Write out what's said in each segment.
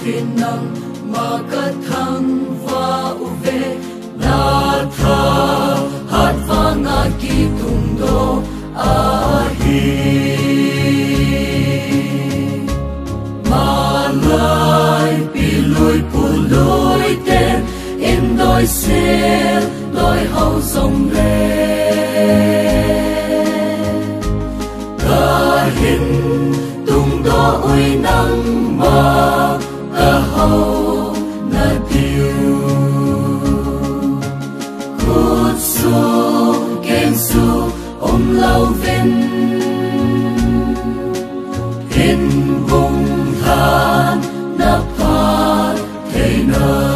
thiên năng mà cất thăng và u về na tha hát vang a ki tung do a hi mà lại bị lùi pu lùi tên in đôi xe đôi hậu dòng lệ ca hin tung do uy năng mà ca hậu na tiêu cốt su ken su lâu vinh in vùng than na pa thế na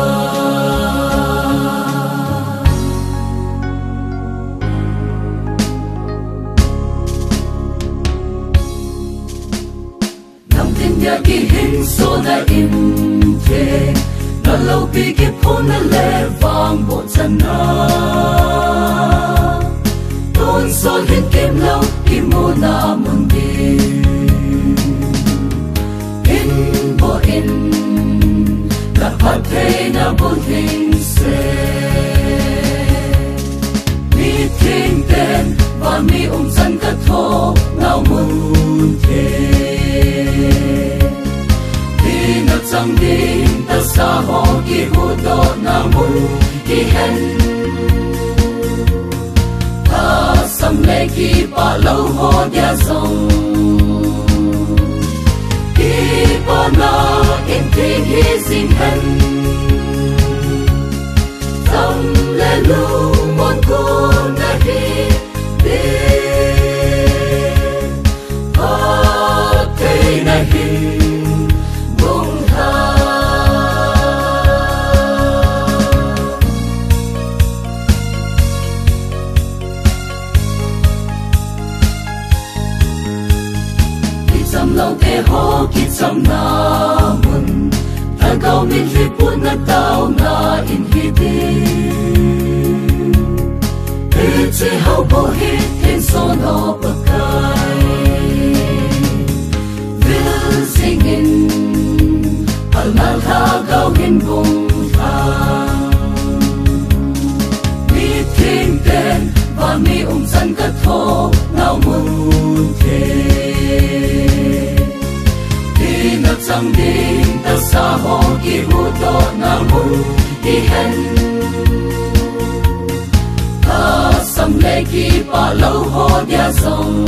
ya ki hin so na in the na lo pi ki phun na le vang bo chan na ton so hin kem lo ki mo na mun di in bo in na pa the na bo thing se mi thing ten và mi chan ka tho ngao mun the chẳng đi ta xa ho ki hu do na mu ki hen ta sam le ki pa lâu ho dia song ki pa na in thi hi sin hen sam le lu mon ko na hi de pa te na hi lâu thế ho ki cham na mun ta gao min ri put na tao na in hi ti e che ho bo hi ten son ho pa kai will singin al mal ha gao hin bung tha mi tin ten và mi chan ka tho nao mun the chẳng đi ta xa ho ki hu do na mu ki hen ta sam le ki pa lâu ho dia song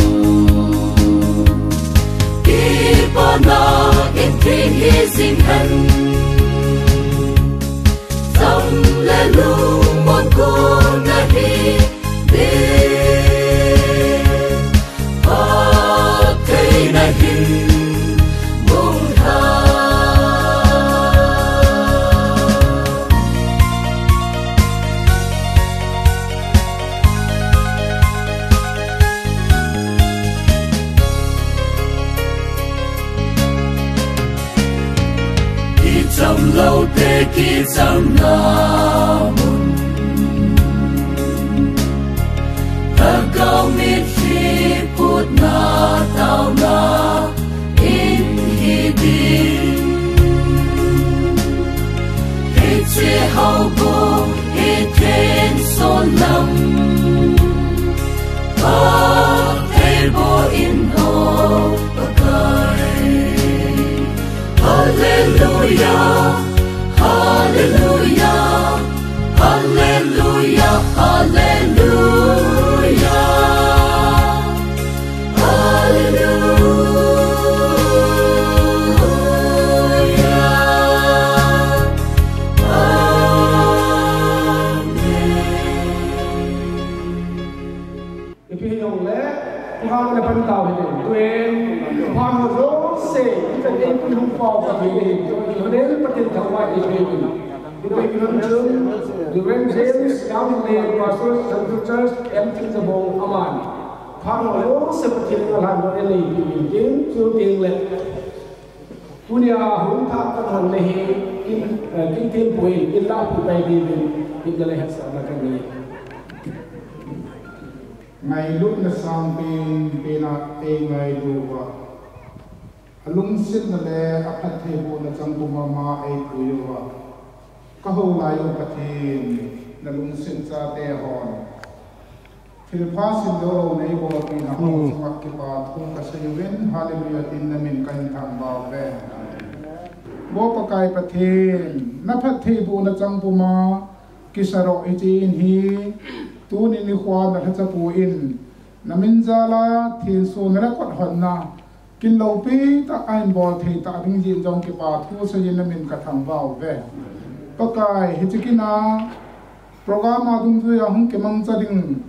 ki pa na in thi hi sin hen sam le lu mon ko na hi de pa te na hi cham lâu te ki cham na mun ta gao mi khi put na tao na in hi din he che hao bo he ten son lam pa te bo in ho Hallelujah, Hallelujah, Hallelujah, Hallelujah, If you don't let, you have to put it down. When upon the road say, it's a day to fall for the day. You never put it down like this baby. You know, if you don't do, the rain says, down the pastors, and the church, empty the bowl, aman. Upon the road, separating the land of the lady, you came to the England. Punya hung tak terhang lehi, in tempoe, in lapu baby, in the leher sana kami. Ngày lúc nó sang bên bên ngai du và lung sin na le apat thebo na chang bumama ai kuyowa ka ho lai lo pathin na lung sin cha te hon phil pa sin do nei bo ti na ho mak ki pa thung ka sayuin hallelujah tin na min kan thang ba ve bo pa kai pathin na phat thebo na chang buma kisaro itin hi tu ni ni khwa na kha pu in namin zala thin so na kot hon na kin lo pi ta ain bol thei ta ding jin jong ki pa thu se yin namin ka thang wao ve pakai hichikina programa dung tu ya hung ke mang cha ding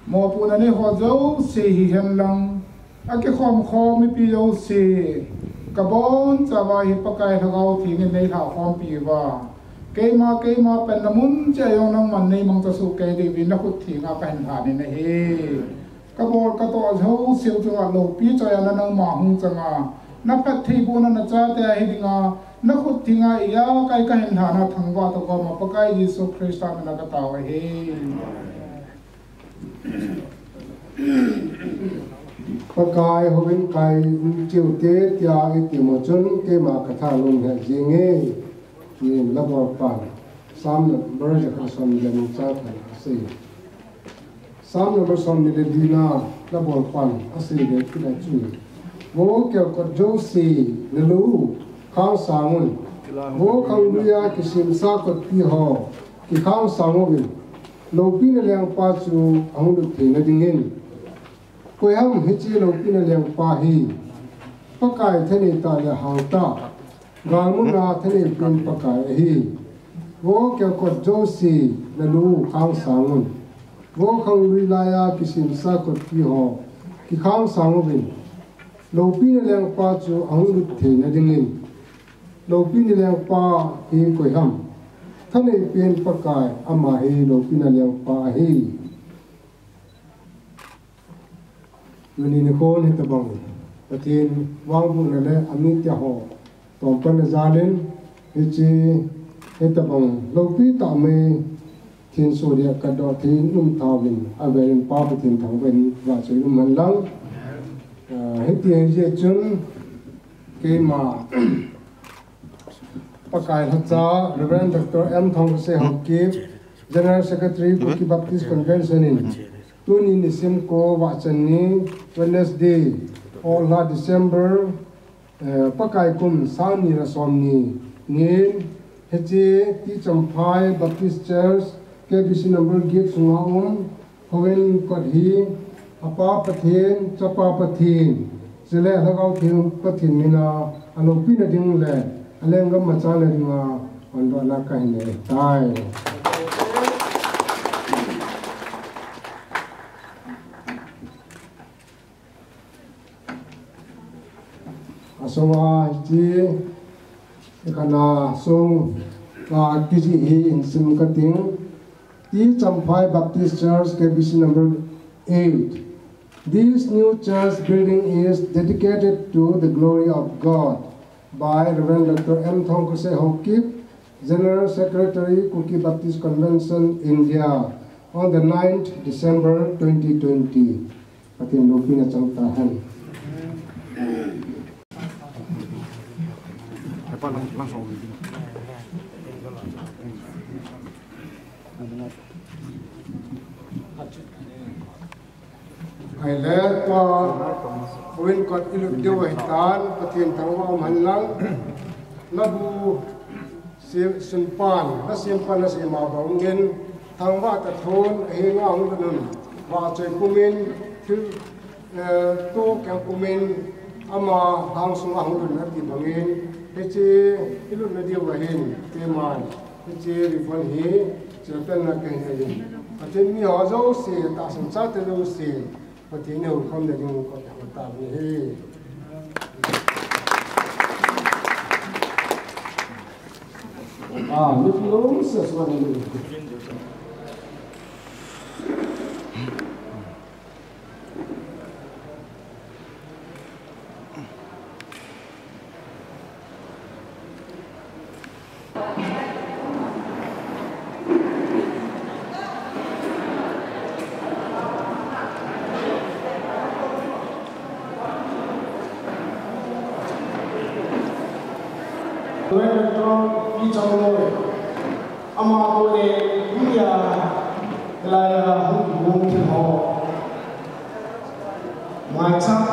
mo pu na ne ho zo se hi hem lang a ke khom mi pi yo se ka bon cha wa hi pakai thagau thi nge nei tha khom pi wa ke ma pen namun cha yong nang man nei mang ta su ke de win na khut thi nga pen tha ni na he ka bol ka to zo siu chu lo pi cha ya na nang ma hung changa na phat thei bu na cha te hi dinga na khut thinga ya kai ka hin thana thangwa to ko ma pakai Jesu Christa na ka taw he pakai hovin kai chiu te tia i ti mo chun ke ma ka tha lung he jinge ni la bo pa sam na berja ka som len cha ta se sam na ber som ni le dina la bo pa ase de ki la chu wo ke ko jo si le lu khang sangun wo khang luya kisim sa ko pi ho ki khang sangun lo pi ne lang pa chu ang lu the na dingin ko ham hi chi lo pi ne lang pa hi pakai thani ta le hang ta gamu na thani pin pakai hi wo ke ko jo si le lu khang sangun wo khang luya ya kisim sa ko pi ho ki khang sangun lo pi ne lang pa chu ang lu the na dingin lo pi ni lang pa hi ko ham thane pen pakai ama hi lo pi na lang pa hi yuni ne ko ni ta bang patin wang bu na le ami tya ho tom pan zalen hi chi he ta bang lo pi ta me thin so dia ka do thin num tha bin a verin pa patin thang ben wa choi num man lang he ti je chun ke ma pakai hacha Reverend Dr. M. Thongse Hokip General Secretary Kuki Baptist Convention in Tuni Nisim Ko Wachani Wednesday all la December pakai kum sani rasomni ngin heche T.Champhai Baptist Church KBC number gate sungaum hoven kodhi apa pathin chapa pathin sele lagau thing pathin mina anopina ding le aleng gam macha le ringa on do na kai ne tai asoma ji kana song ka kiji hi in sim kating T.Champhai Baptist Church KBC number 8. This new church building is dedicated to the glory of God by Reverend Dr. M. Thongse Hokip, General Secretary, Kuki Baptist Convention, India, on the 9th December 2020. Patin lupi na chang tahan. Ai le pa win kot iluk de waitan patien tangwa manlang labu simpan na simpan na sima bangin tangwa ta thon hinga ngun wa choi kumin thil to ka kumin ama hang sung ngun na ti bangin heche iluk na de wahin teman heche rifan hi chetan na kai ne patien mi hazo se ta sam cha te lo se patin ne khom de ding ko ta ni he ni lo se so ni When the drum beats on the way, Amado, India, Laya, who can hold. My time,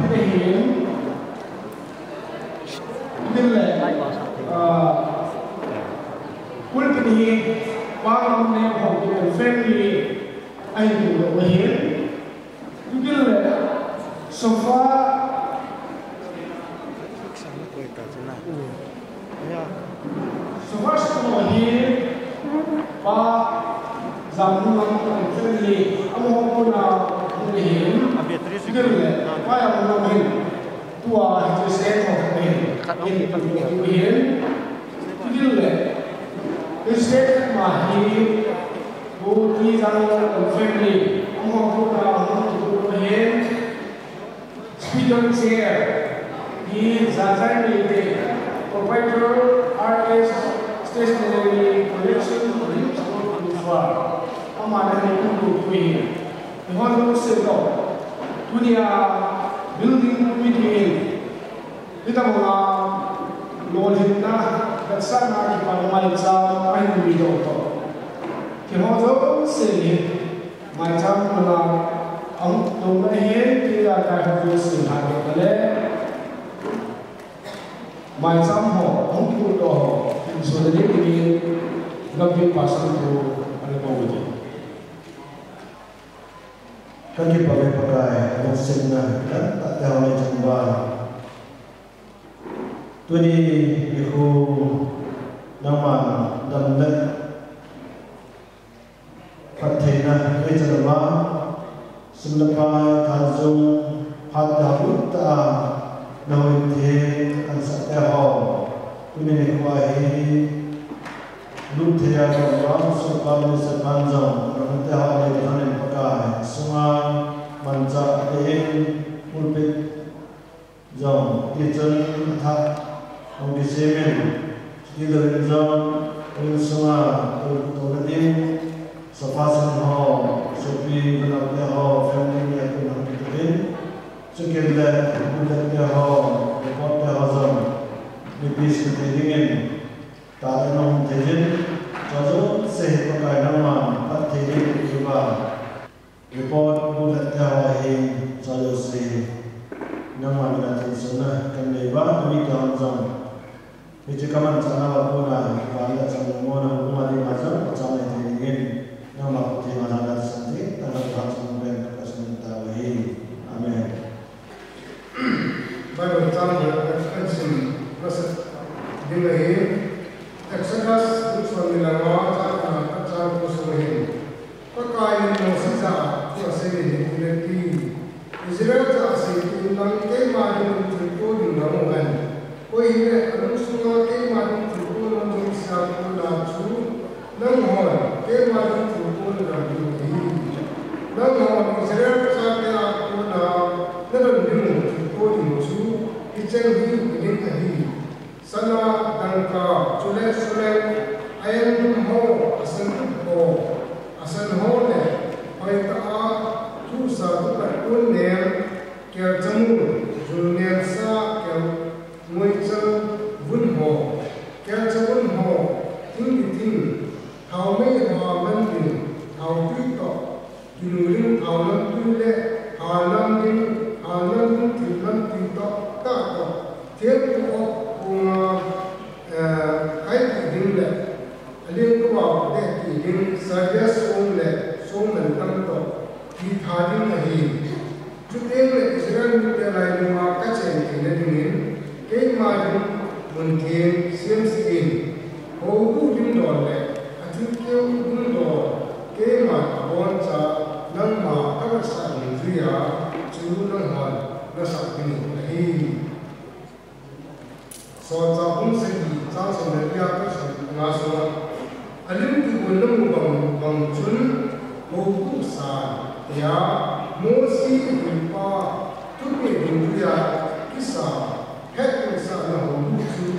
pretty here. Quân tình hình qua năm nay học được family anh cũng được hiến như là sofa sofa hiến và giảm năm family ông không nào hiến như là qua năm hiến tua thì sẽ học hiến như là Instead, he would be the family. Speak on his hair. He is a provider, artist, stationery, collection, that some are my child, I will go. Kimoto say, my child, on the head, I have used in my child, Uncle Dog, so the lady not be person to Alabama. Các cái bảo vệ Programe một sinh đã theo lên trong ba tôi đi khu nông màn đầm đất phát triển na cái chân mà sinh lập thành dung hạt đào út ta nói thế anh sẽ theo họ tôi đi qua ấy lúc thế là còn quá số bao nhiêu sự ban rộng rồi theo họ để thành nên Programe xung man cha đến pulpit rộng đi chân tháp ông đi xem đi lên rộng lên xung tôi đã đi sapa sân họ sopi bên ông họ family nhà tôi làm việc đến sự kiện là cũng là họ report họ rộng đi đi sự thể hiện ta đã nông thể hiện cho dấu sẽ có cái năng mà bắt thể hiện như vậy report cũng là theo hình cho dấu sẽ năng mà là thành số này cần để bắt tôi đi theo rằng vì chỉ có mình chẳng nào cũng là và là chẳng là mua nào cũng là đi mà rất là trong này thì hiện năng mà thì mà là sản xuất ta là tham trong bên các sinh ta về amen. Bible trong là các sinh nó sẽ đi về Exodus lúc sau mình là nó trong là các trang của số hình các cái nó sẽ ra của sẽ đi đến đi Israel ra sẽ đi năng cái mà những thứ tôi đừng nói một lần Ôi mẹ, lúc xưa cái mà những thứ tôi nó trong sao tôi là chú nâng hỏi cái mà những thứ tôi là điều gì nâng hỏi Israel ra cái là tôi là nó là những thứ tôi là chú cái chân đi cái đến cái gì sana đăng cả chú lẽ số lẽ ai em hô asan hô này phải ta chú sa tôi là tôi nè kéo chân chú nè sa kéo môi chân vun hồ kéo chân vun hồ thinh hào mấy hòa văn đình hào tuy tọ dù linh hào lâm tuy lệ hào lâm thì lâm tuy tọ ta tọ thiết tọ cùng cái kỳ đình lệ liên có vào để kỳ đình sa giác xuống lệ xuống lần tăng tọ thì thà đình là gì chút tiên lệ Israel như lại mà các trẻ thì là đình cái mà mình thiền xem xin hầu đủ những đồ này anh thích kêu những đồ cái mà con cha nâng mà các bạn sản duy à chú nâng hoàn nó sản品này so cha cũng sẽ bị cha sản này bia các sản ngã số anh những cái nguồn nâng bằng chun hầu đủ sản ya mua si hình pa chút cái hình duy à cái sản hết cái sản là hầu đủ chú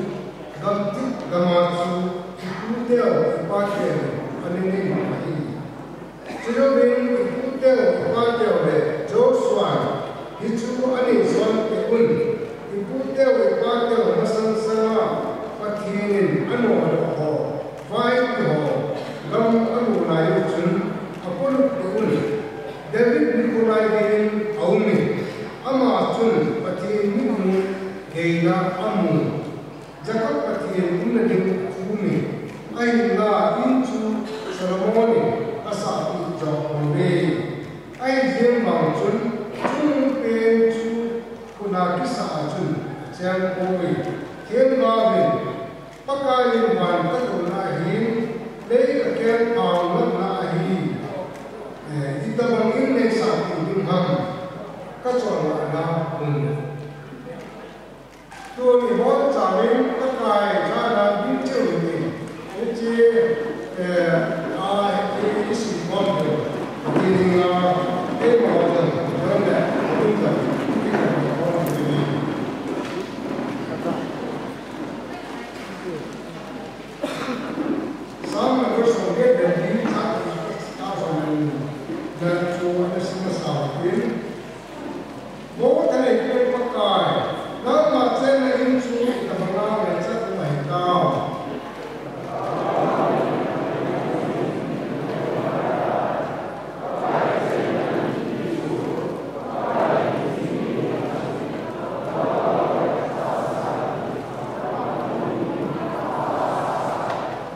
gam tích gam chú chú theo ba cái anh em mà đi cho nên chú theo ba cái này Joshua thì chú anh ấy soạn cái quân chú theo Hei na amu Jacob patien una ding umi ai na inchu ceremony asa tu jawbe ai jem bang chun chung pen chu kuna kisa chun chang oi kem ga bin pakai man ka tu na hin le ka kem aw na hi ita bang in le sa tu ding ham ka chon na un tôi thì muốn trả đến tất cả ra là những chiều gì cái chi cái sự con người thì cái màu dần hơn đẹp hơn dần cái cảnh con người sáng mà tôi sống biết được những tác ta rằng lần chúa đã sinh ra sao biến bố thế này tôi tất cả nó mà trên là in chú là bằng lao là chất của mày cao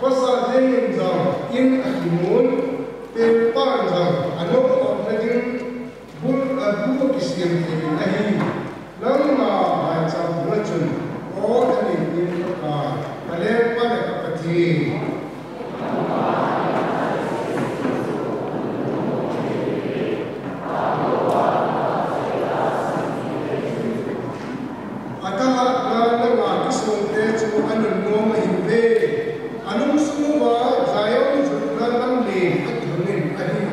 có sao dễ nhìn rằng in ảnh muốn tên bạn rằng anh nó có là những bút cái xiêm thì này lắm mà trong bữa chừng có gia đình đi và lên bắt được các chị ta là cái số tiền chú anh đừng mua mà hiểu về anh số và giải ông chúng ta đang đi các thứ này anh đi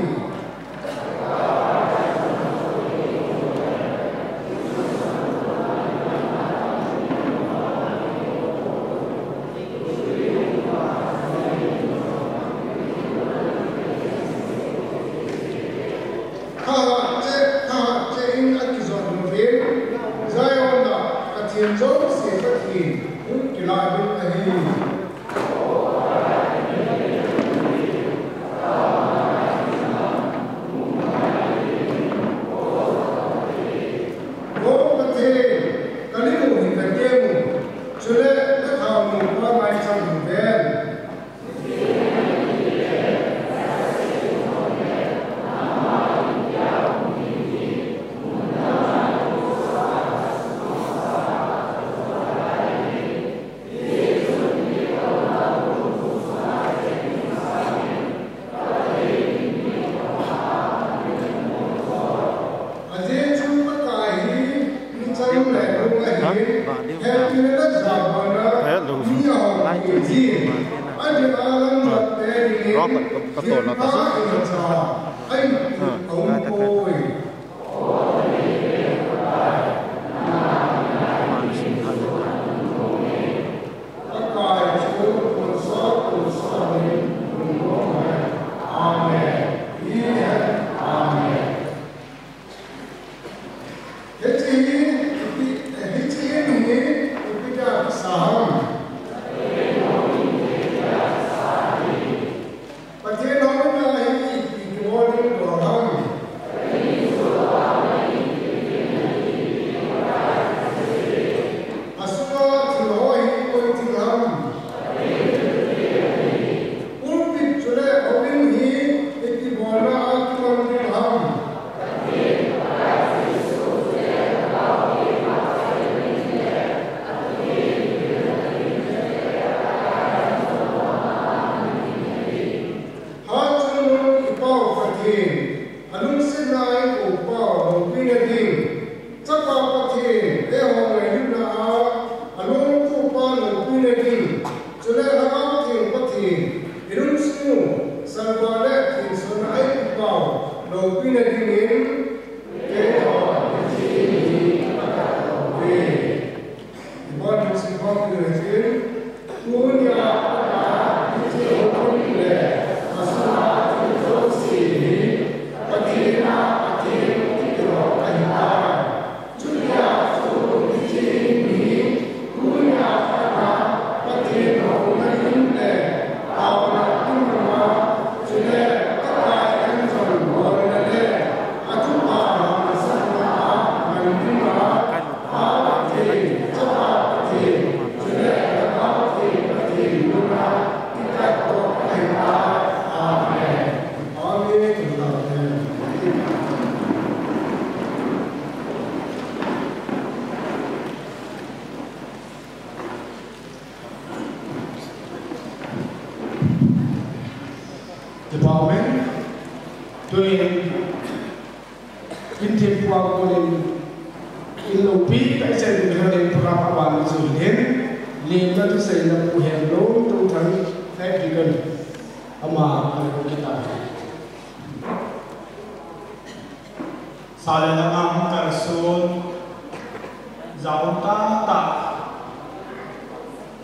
tôi in thêm qua cô lên in lâu bí tại sao mình cho nên Programe bạn sử đến liền cho tôi xây là phù hợp lỗ trong tháng phép thì cần mà kita Sale na ang karsun zaun ta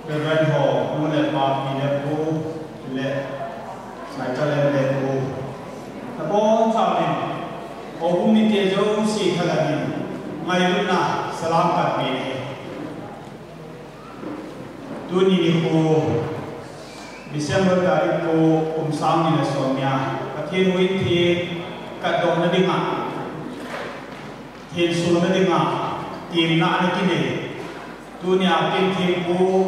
Reverend Ho mule pa pinepu le saikale le pu tapon samin o bumi tejo si khalani ngayruna salam kat bi tuni ni ko December tarik ko sang ni na somya pathin hui thi kat dong na dinga thiên số nó đi ngã tìm lại cái này tu nhà tìm thêm cô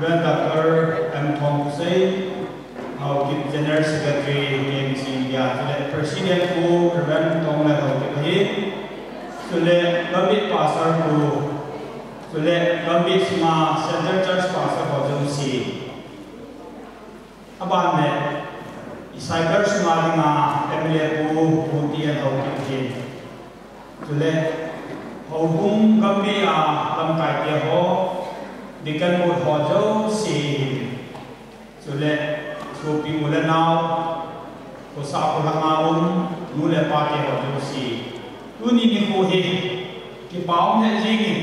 Grand Doctor M. Thong say how keep General Secretary KBC ya the President cô Grand Thong là hậu cái gì so le Gambit Pastor cô so le Gambit mà Center Church Pastor họ dùng gì aban này Cyber Sumalinga Emile Pu Puntian Haukin Tule Haubung Gambia Lam Kai Tia Ho Dikan Mut Hojo Si Tule Supi Mula Now Kosa Pulangaun Mula Pati Hojo Si Tuni Ni Hu Hi Ki Paum He Jingi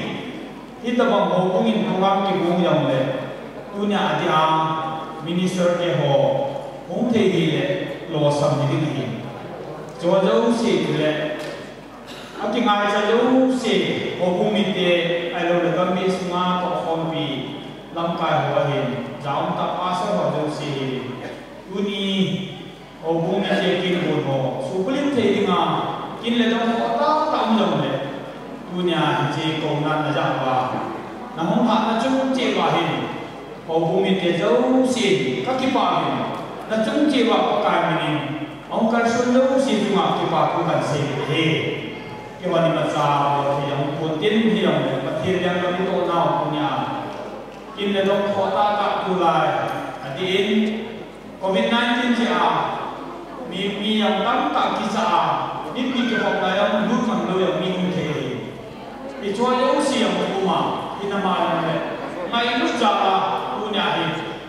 Hita Bang Haubung In Program Ki Bung Yang Le Tunya Adia Minister Ke Ho cũng thì lo sắm những cái gì cho dấu xì rồi anh cái ngày cho dấu xì họ cũng biết để ai lo được cái biết mà có phong bì làm cái họ hiện giáo ta pass họ dấu xì uni họ cũng biết để kinh buồn họ số linh thì đi mà kinh là trong họ ta tâm lòng đấy dunia chỉ công năng là dạng và nằm không hạn là chúng chỉ vào hiện họ cũng biết để dấu xì các cái bài na chung chi wa ka min ong kar sun lo si chunga ki pa ku kan se he ke wani ma cha wa thi ang pun tin hi ang pa thi yang lo to na punya kin le dong khota ka tu lai adin COVID-19 chi a mi yang tam ta ki sa ni pi ke hok la yang lu man lo yang mi kun the i chwa yo si ang ku ma ina ma le ngai lu cha la punya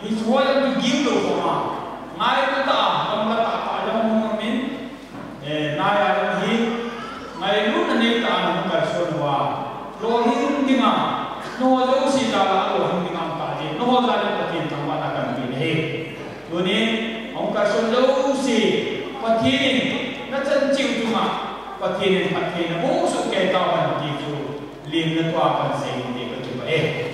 hi chwa yang ki lo ko ma ngay itu tak, kamu tak ada mungkin, naya lagi, ngay lu nanti tak ada mungkin semua, lohim dengan, no jauh sih jalan lohim dengan tadi, no jalan patin tambah akan pilih, jadi mungkin jauh sih patin, nanti cium cuma patin, busuk kita akan gitu, lim itu akan sehingga kita Hãy subscribe cho kênh Ghiền Mì Gõ để không bỏ lỡ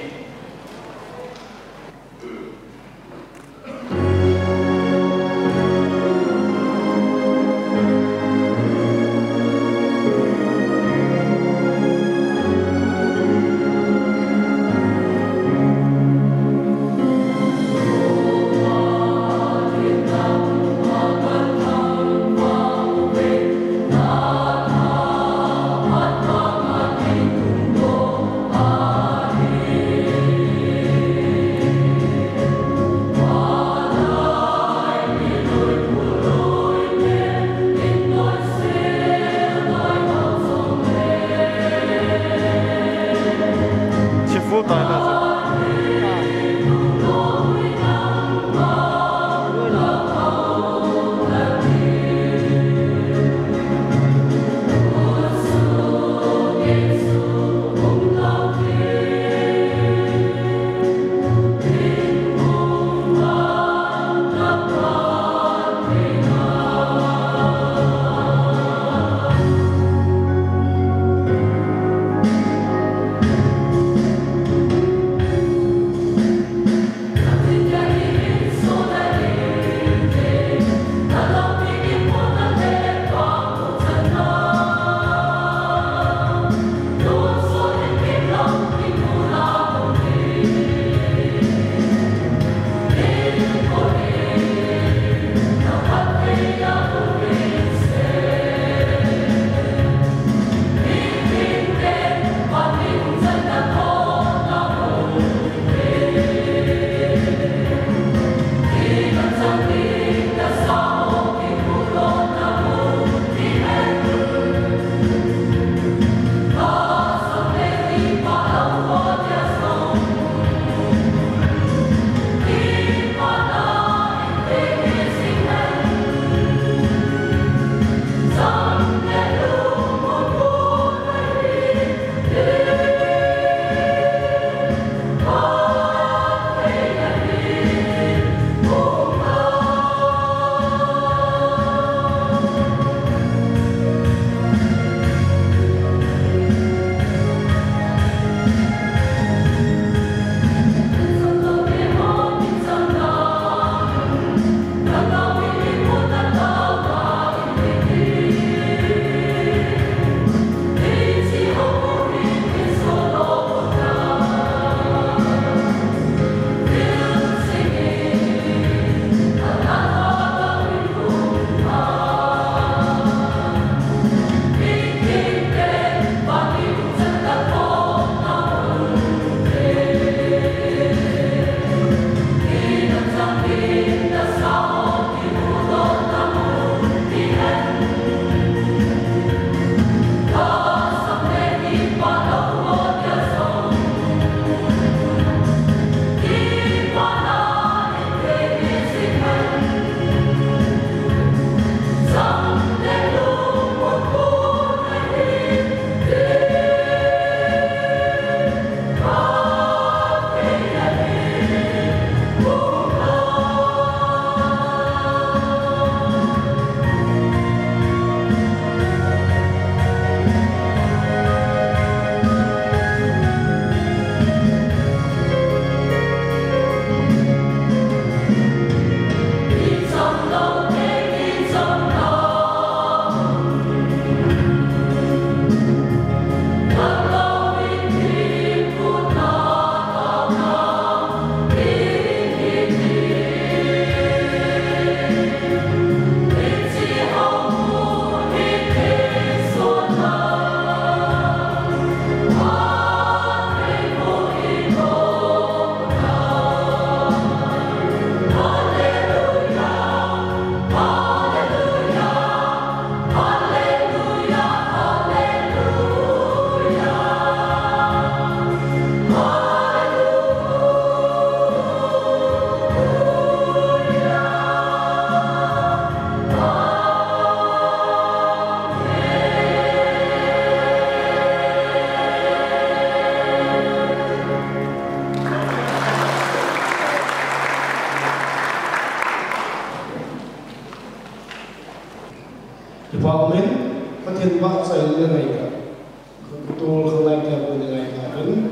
của người ta vẫn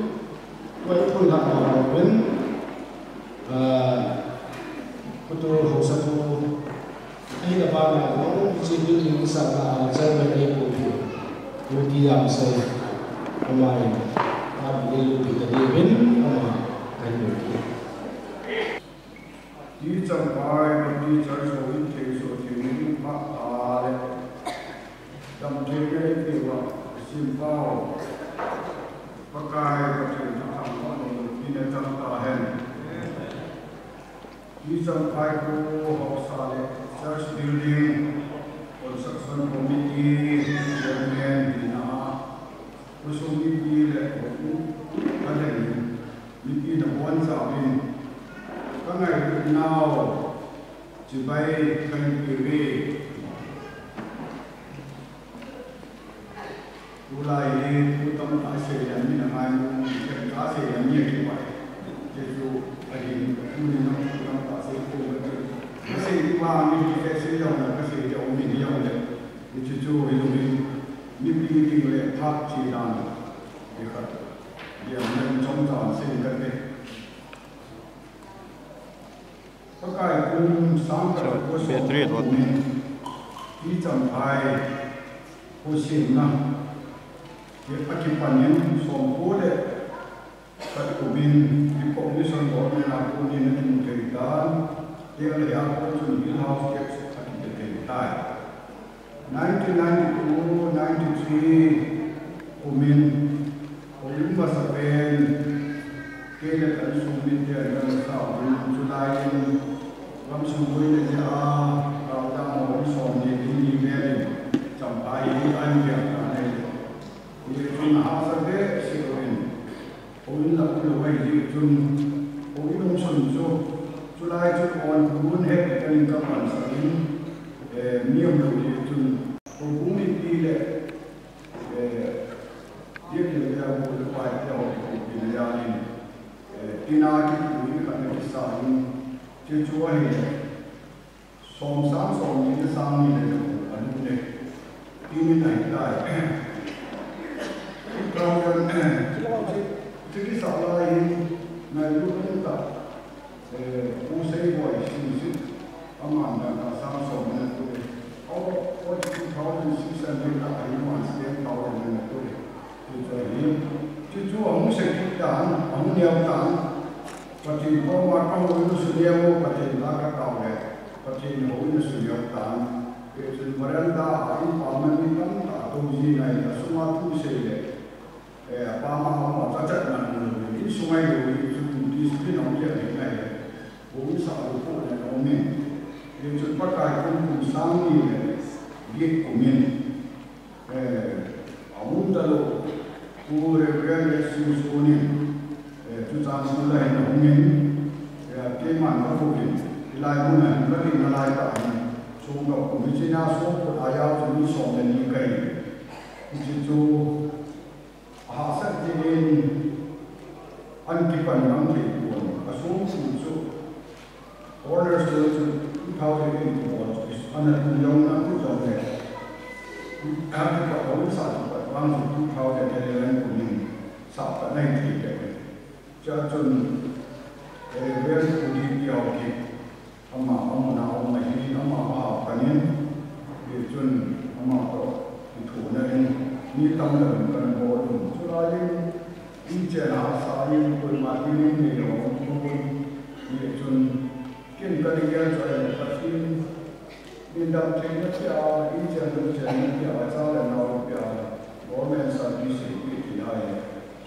quay phun hạt nào vẫn cô tôi hồ sơ cô hay là ba là nó chỉ biết những sản là chơi về đây của cô đi làm xây ngoài ta bị đi cái đi bên mà cái người kia T.Champhai đi chơi số ít thì số thiếu những mặt à đấy đâm trên cái kiểu sim bao pakai pakai thằng con đi đến trong tòa hèn T.Champhai cô học sa đấy church building construction committee chairman đi na cô số đi đấy cũng cái này đi là quan trọng các ngày nào chỉ bay kênh TV tu lại tu tâm ta sẽ làm như là mai cái ta sẽ làm như vậy Giêsu anh tu đi nó tâm ta sẽ tu cái sẽ đi qua mình cái sẽ làm là cái sẽ làm mình làm đấy thì Giêsu thì mình đi lễ tháp chỉ đàn để khát để mình trong tròn xin cái này pakai pun sampai ko T.Champhai ko sinna ke akipanyen sompo de kat kubin di commission board na ko ni na teritan dia le yang ko chun bill house tax akite teritai 1992 93 kumin olimba sapen ke le kan sumin dia na sa July Lâm Sùng Quy là gì vào trong một số những cái gì về trong bài anh việc này thì chúng ta sẽ biết sự kiện ôn lập cái bài gì chúng ôn đông xuân cho chú lại cho con muốn hết cái các bạn sẽ niềm đầu gì chúng cũng đi lệ biết được là một cái bài theo cái gia đình tin ai cũng như là cái sáng chứ chúa thì xóm sáng xóm những cái sang như này anh này tin này lại còn cái sao lại này lúc chúng ta cũng sẽ gọi xin xin ông anh là sang xóm này tôi có cái tháo những sự sản xuất là anh hoàn thiện tháo những này tôi chứ chúa ông sẽ thích đàn ông nhiều đàn Pati ko ma ka ho no suliamo pati la ka ka le pati no no suliam tan ke sun maranda ai pa ma ni tam ta to ji nai la suma tu se le pa ma ma ta cha na no ni sumai lo ni sun discipline on je ni nai ho sa lo ko le no me ke sun pa ka ku sang ni le ge ko min amun da lo ku re re su su ni chúng ta sẽ lấy nó miếng cái màn nó phổ biến thì lại muốn là nó đi nó lại tại số độ của mình trên số của ai áo chúng mình sống đến như vậy thì chú họ sẽ đi ăn cái phần nóng thì buồn và số phụ chú orders to thao cái gì buồn anh là cùng nhau nó cũng giống này các cái quả đấu sản phẩm vang dùng thao để lên của mình sản phẩm này thì để cho chun về phụ đi điều kiện ông nào mà đi ông mà học cái này về chun ông mà có thủ này như tâm lượng cần bộ đủ cho ra đi chơi nào sao đi quên mà đi nên nhiều không về chun kiến cái gì rồi phát sinh nên đam chơi nó theo đi chơi nó chơi nó theo sao là nào theo bố mẹ sao đi xử lý thì hay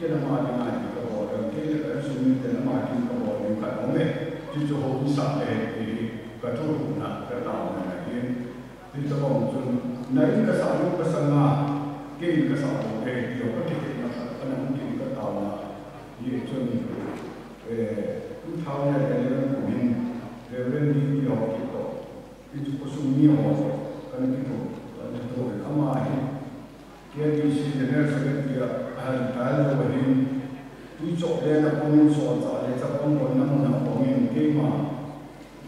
cái nó mà đi này thì có cái là sự mình thì nó mà đi có những cái bố mẹ chứ cho họ cũng sợ để cái thu hút là cái tạo này thì cho bọn chúng lấy cái sản xuất cái sản là cái sản phẩm về nhiều cái thị trường nó nằm trên cái tạo là như chúng cũng thao này cái lên của mình về bên đi học thì có cái chút có sung nhiều cái này cái thôi không ai KBC thì nó sẽ bị hành thái là bởi vì tuy chọn đây là con mình chọn ra để cho con mình nó con mình cái mà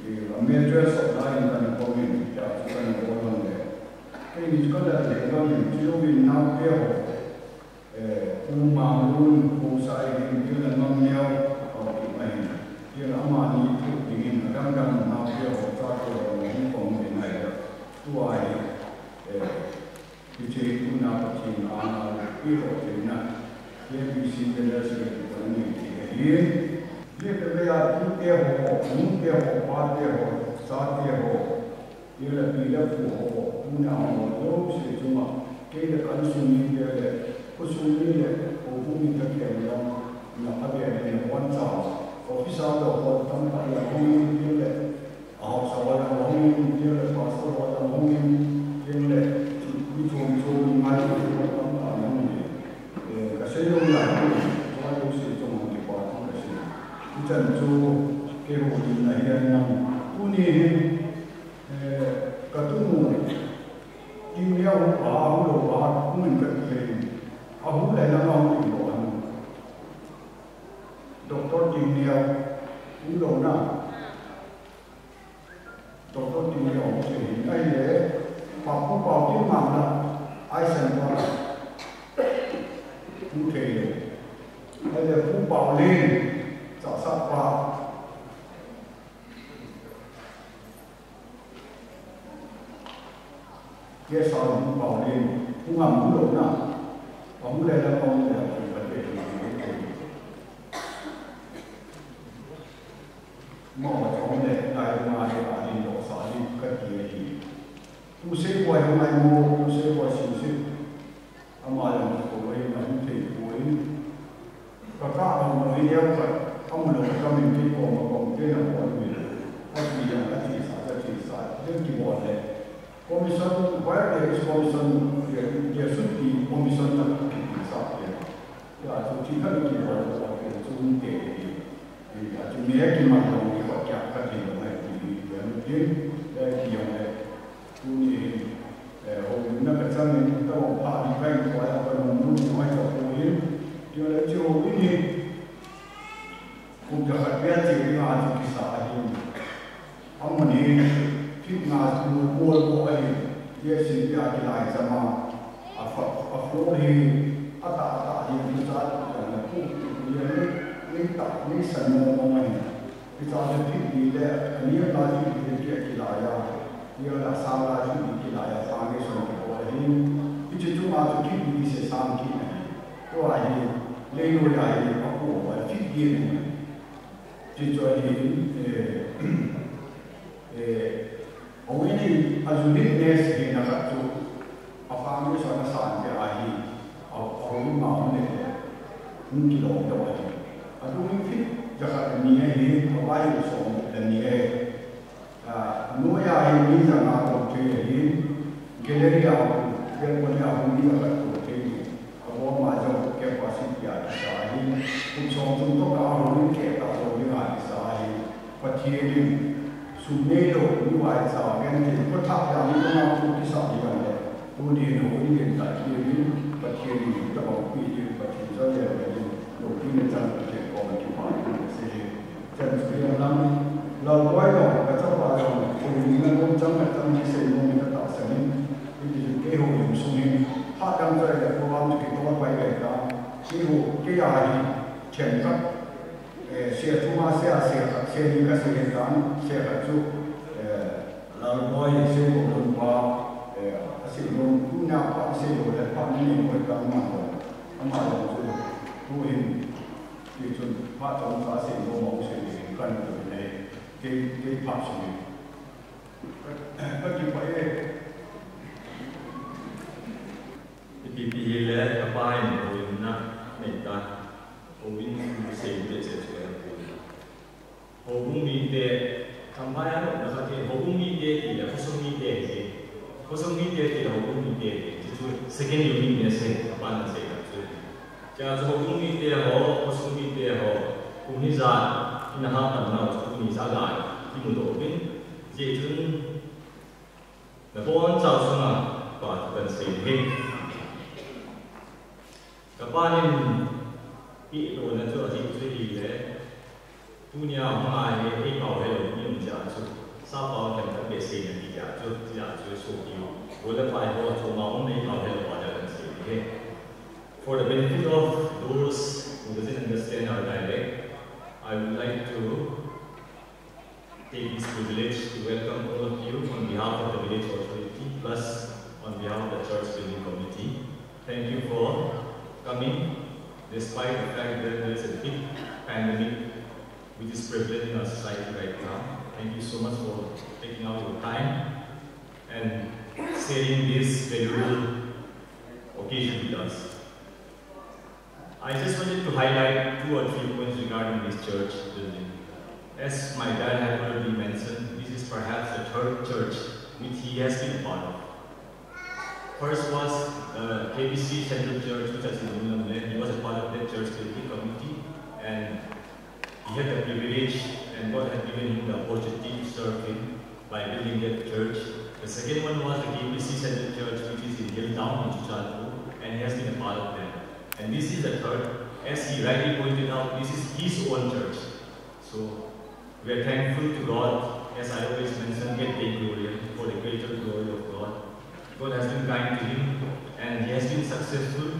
thì mình chơi sổ lại là con mình cho cho nên con mình đấy cái mình có là để con mình chỉ có mình nào biết mà luôn phù sai như là mong nhau ở cái này như là mà đi thuộc tình đang đang nào kia họ cho tôi không còn cái này tôi cái chuyện của nào cái chuyện nào cái họ chuyện nào KBC cái là sự cái này thì cái bây giờ chúng ta họ chúng ta họ ba ta họ sáu ta họ như là bị là phù họ chúng nào họ đâu sẽ chúng mà cái là cái suy nghĩ cái có suy nghĩ là họ cũng bị cái kiểu đó là cái việc này quan trọng official đó họ tâm phải là không như là học sau là không như là học sau là không như là đi chung ngay cái tâm là không cái xây dựng là có đâu sẽ trong một cái quá trình cái gì chân chú cái hồ đi này là tu ni cái tu mù đi leo vào đồ vào cũng mình cần phải ông lại là ông thì bỏ doktor tìm leo cũng đồ nào doktor tìm leo thì ai để bảo cũng bảo cái mặt là ai xem qua cũng thế hay là cũng bảo lên giả sát qua cái sau cũng bảo lên cũng làm cũng đồ nào ông lại là ông là vấn đề mà trong này đại mà để bà đi đổ xả đi cái gì tu sĩ quay hôm nay mua tu sĩ quay sinh sinh mà làm của ấy là không thể của ấy và các ông nói đeo phải ông là cho mình đi còn mà còn cái là mọi người cái gì là cái gì sai những cái bọn này commission quay để commission để xuất đi commission là cái gì sai là chúng chỉ cần cái bọn là cái chúng để chúng nhớ cái mặt đồng thì họ chạm cái gì này thì vẫn biết cái gì này cũng như hồi năm cái sang mình tao phá đi vay qua là cái đồng luôn nói cho tôi biết cho nên chiều cái gì cũng cho các bé chỉ đi làm cho cái xã hội ông mình khi mà mua bộ ấy cái gì cái lại ra mà ở phố thì ở tại thì chúng ta là cũng những tập những sản phẩm này thì cho nên thiết bị là nhiều là thiết bị cái lại ra nhiều là sao là thiết bị cái lại ra sang cái sản phẩm của thì cái chúng ta thiết bị sẽ sang cái này tôi là gì lấy đồ lại thì có của thiết bị này chỉ cho ông ấy ajunin nes thì là các chú ở phạm vi sản sản cái ai ở vùng nào này những cái đồ đó aduh mungkin jahat ni awal so dan ni noya ini sama aku ni galeri aku yang punya aku ni aku ni aku macam kapasiti ada sahaja untuk untuk aku ni kita tahu ni ada sahaja pasti sumelo ni ada sahaja ni pertama yang kita mahu disampaikan tu ni ni kita ni pasti ni kita mahu pilih pasti saja ni lokasi ni jangan chân suy lắm lời quay đầu và chấp vào đầu thì mình là công trong là trong cái sự mình đã tạo thành cái hồ điểm sung hình phát đăng ra là program cái công quay về đó cái hồ cái ai chuyển các xe thu ma xe đi các xe hiện đại xe hợp dụng lời quay xe của mình qua sử dụng cũng nào bạn xe của đất bạn nên người ta mà thu hình thì chúng phát trong giá trị của mẫu sự cần từ này cái pháp sự có gì vậy thì vì lẽ các bài hồi na mình ta hồi sự để sẽ hồi cũngมีแต่ทำไปแล้วนะครับที่hồi cũngมีแต่ที่là khôngมีแต่ที่khôngมีแต่ที่hồi cũngมีแต่ที่คือ second unit เนี่ยเสร็จกับบ้านเสร็จจะจะผมมีเดียร์เขาผมมีเดียร์เขาผมที่จะที่นั่งทำงานผมมีสาระที่มุดเป็นเจ้าจุนแต่พอวันเช้าช่วงนั้นก็เป็นสิ่งที่กับบ้านนี้อีกตัวนั้นช่วงที่ช่วยดีเลยทุกอย่างของไอ้ที่เขาให้เราเนี่ยมันจะช่วยทราบว่าเป็นทั้งเบสิกที่จะช่วยสู้ดีวันละไปพอช่วงนั้นในเขาให้เราจะเป็นสิ่งที่ for the benefit of those who doesn't understand our dialect, I would like to take this privilege to welcome all of you on behalf of the village authority, plus on behalf of the church building committee. Thank you for coming, despite the fact that there is a big pandemic which is prevalent in our society right now. Thank you so much for taking out your time and sharing this valuable occasion with us. I just wanted to highlight 2 or 3 points regarding this church building. As my dad had already mentioned, this is perhaps the 3rd church which he has been a part of. First was KBC Central Church, which has been in he was a part of that church building committee, and he had the privilege, and God had given him the opportunity to serve him by building that church. The second one was the KBC Central Church, which is in Hilltown in Chucrh, and he has been a part of that. And this is the 3rd. As he rightly pointed out, this is his own church. So we are thankful to God, as I always mention, get the glory for the greater glory of God. God has been kind to him, and he has been successful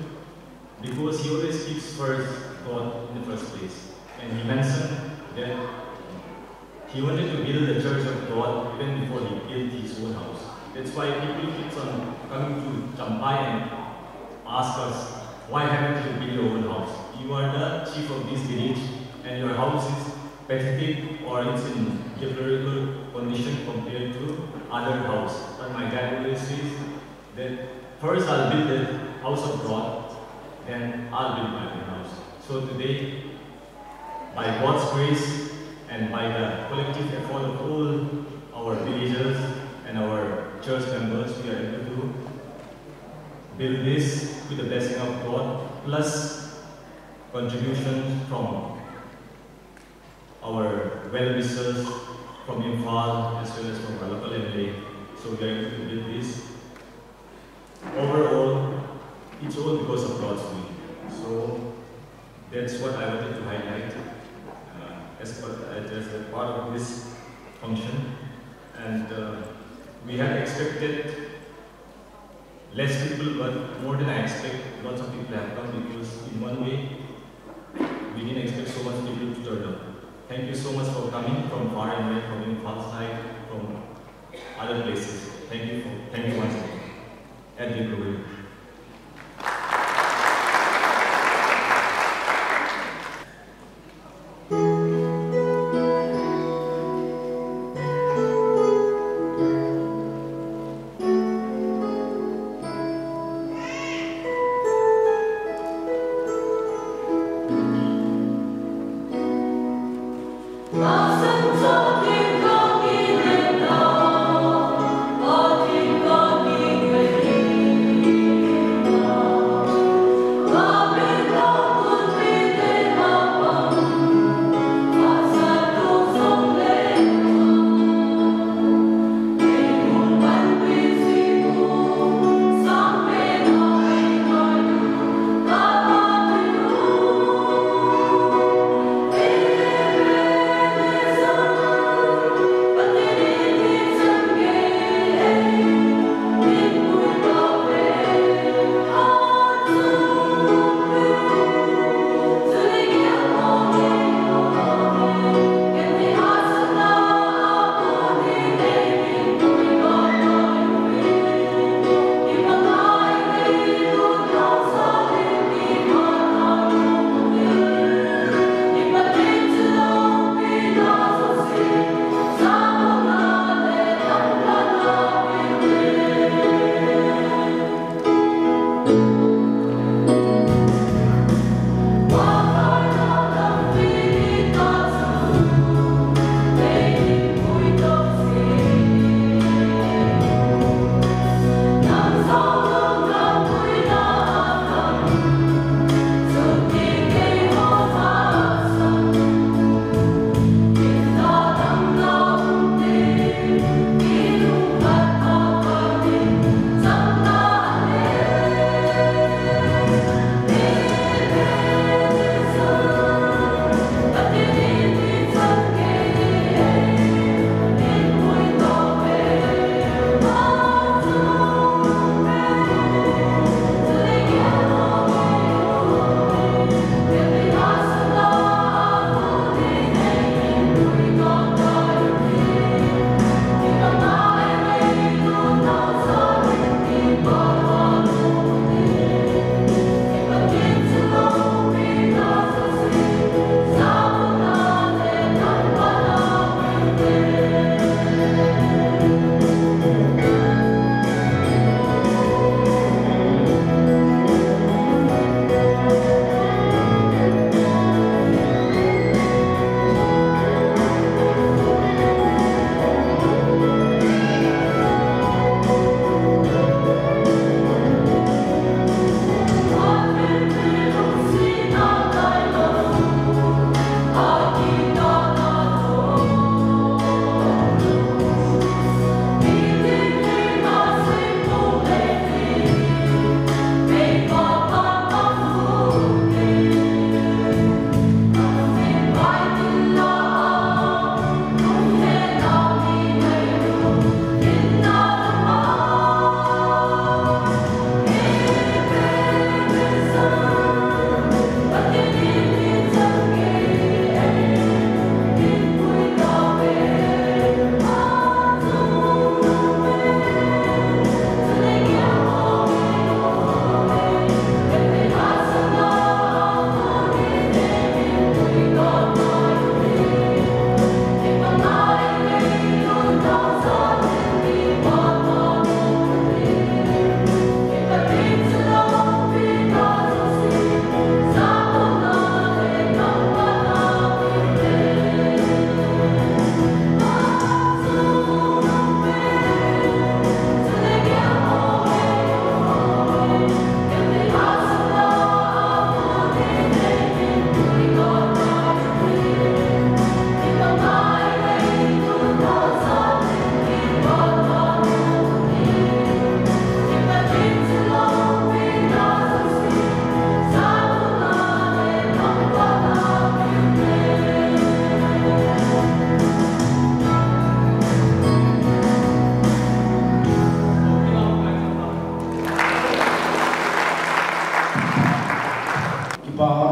because he always keeps first God in the first place. And he mentioned that he wanted to build the church of God even before he built his own house. That's why people keep on coming to T.Champhai and ask us, why haven't you built your own house? You are the chief of this village, and your house is pathetic or it's in deplorable condition compared to other houses. But my dad always says that first I'll build the house of God, then I'll build my own house. So today, by God's grace and by the collective effort of all our villagers and our church members, we are able to build this with the blessing of God, plus contributions from our well-wishers from Imphal as well as from our local MLA. So we are able to build this. Overall, it's all because of God's will. So that's what I wanted to highlight as a part of this function. And we had expected less people, but more than I expect, lots of people have come because in one way, we didn't expect so much people to turn up. Thank you so much for coming from far and wide, from Imphal side, from other places. Thank you once again. And the glory.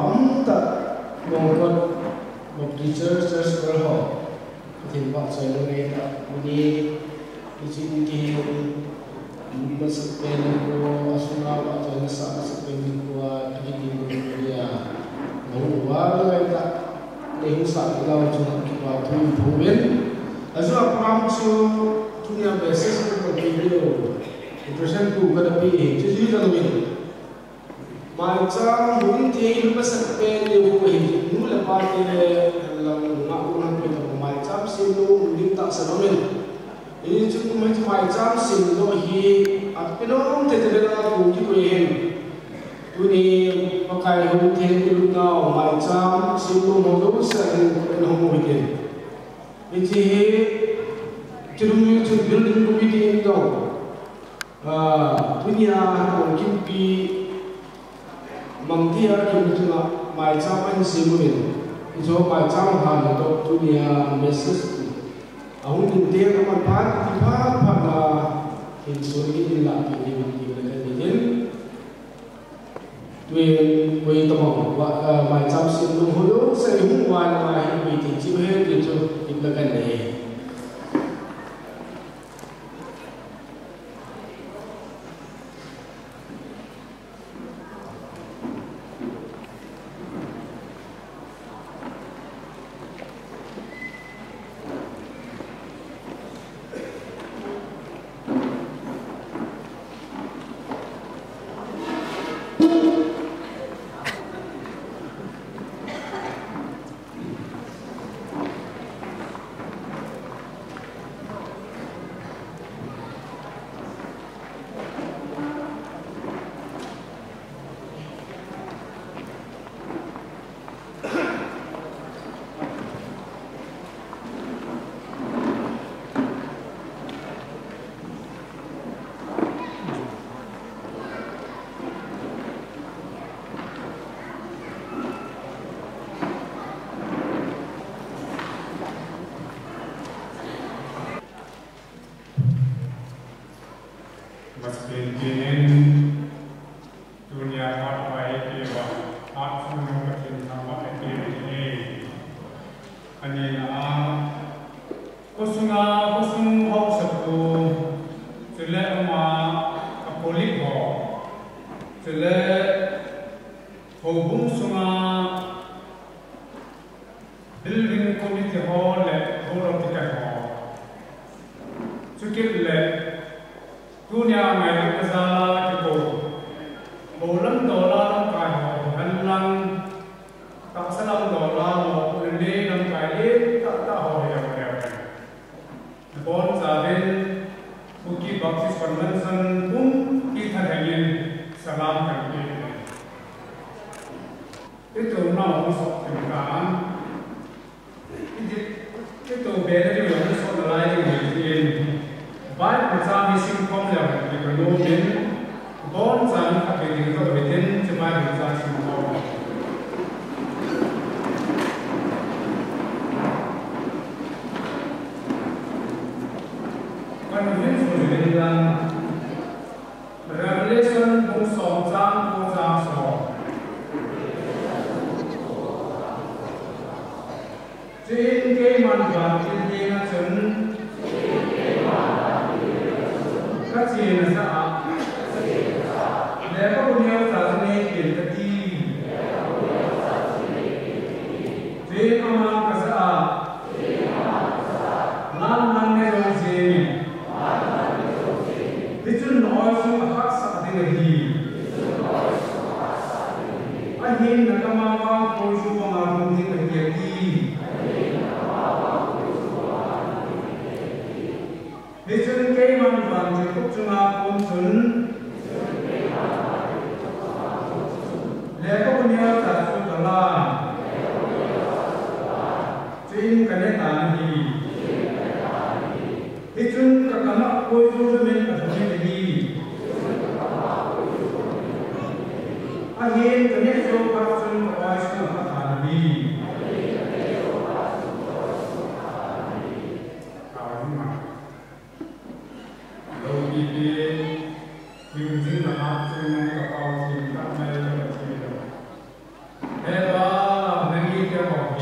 ông ta mong con một research school họ thì bạn sẽ được nghe ta đi di sini masuk penku asuna atau nasa masuk penku di dia mau warga tak lehusa lau cuma kita tu buben asal apa su dunia basis tu video present tu kada pi jadi kalau ini macam mungkin dia masuk penku ini mula parti dalam ngakunan penku macam sinu mungkin tak senomen ini cukup macam sinu hi at pinom tetelela kunji kuyen tuni pakai hotel dulu now macam sinu modu sering penom weekend ini cermin building committee itu dunia mungkin pi mangtiar kita macam apa sinu itu macam hal itu dunia message ahun dintir manfaat tiba pada insuri ini lagi ini tuan kue temong macam sinu hulu sering warna ini tinggi itu dibelakang ni.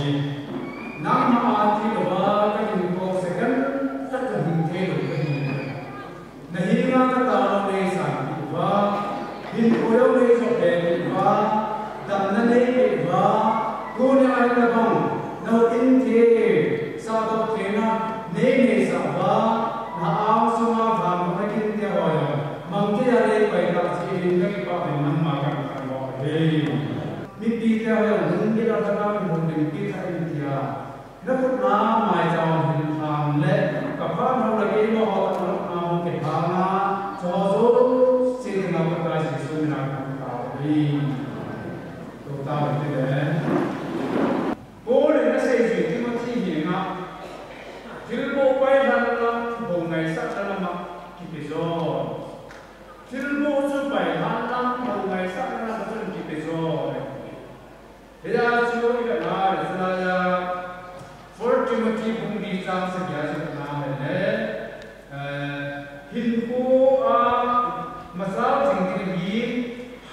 hi nam ma ti lo ba ka hin ko second tak ka hin the lo ka hin na hi nga ka ta lo ne sa ti ba hin ko yo ne so pe ti ba dam na ne pe ba ko ne ai na bang no in the sa do the na ne ne sa ba na am su ma va ma kin te ho yo mang te ya le pai ka chi hin ka ki pa nam ma ka ka ba he mi pi te ho yo nun ki la ta na mi mon ni ki tha in tia na ko na mai chao hin tham le ka pha no la ke no ho ta na mo ke tha na cho zo se na ka ka si su na ka ka hi to ta te le ko le na se ji ti ma chi hi na Tilbo pai han la bo ngai sa la ma ki pe zo Tilbo su pai han la bo ngai sa la ma su ki pe zo Eda chu ida na sa ya for Timothy bung di sang sa ya sa na le hin ko a masal jing ti bi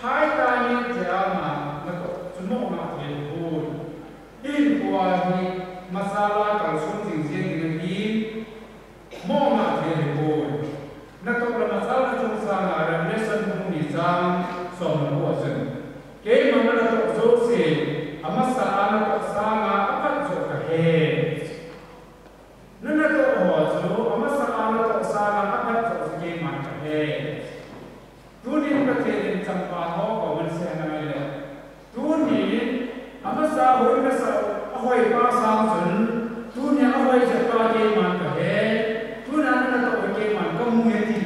hai ta ni ja ma ko chu mo ma ke ko hin ko a ni masala kal sun jing jing mo ma the ko na to la masala chung sa na ra ne san mu ni sang so ma ko san ke ma na to so se amasa ana ko sa nga apat so ka he na to ho so amasa ana to sa nga apat so ke ma ka he tu ni pa the ni champa ho ko man se na le tu ni amasa ho na sa ahoi pa sa sun tu ni ahoi se pa ke ma ka he tu na na to ke man ko mu ye ti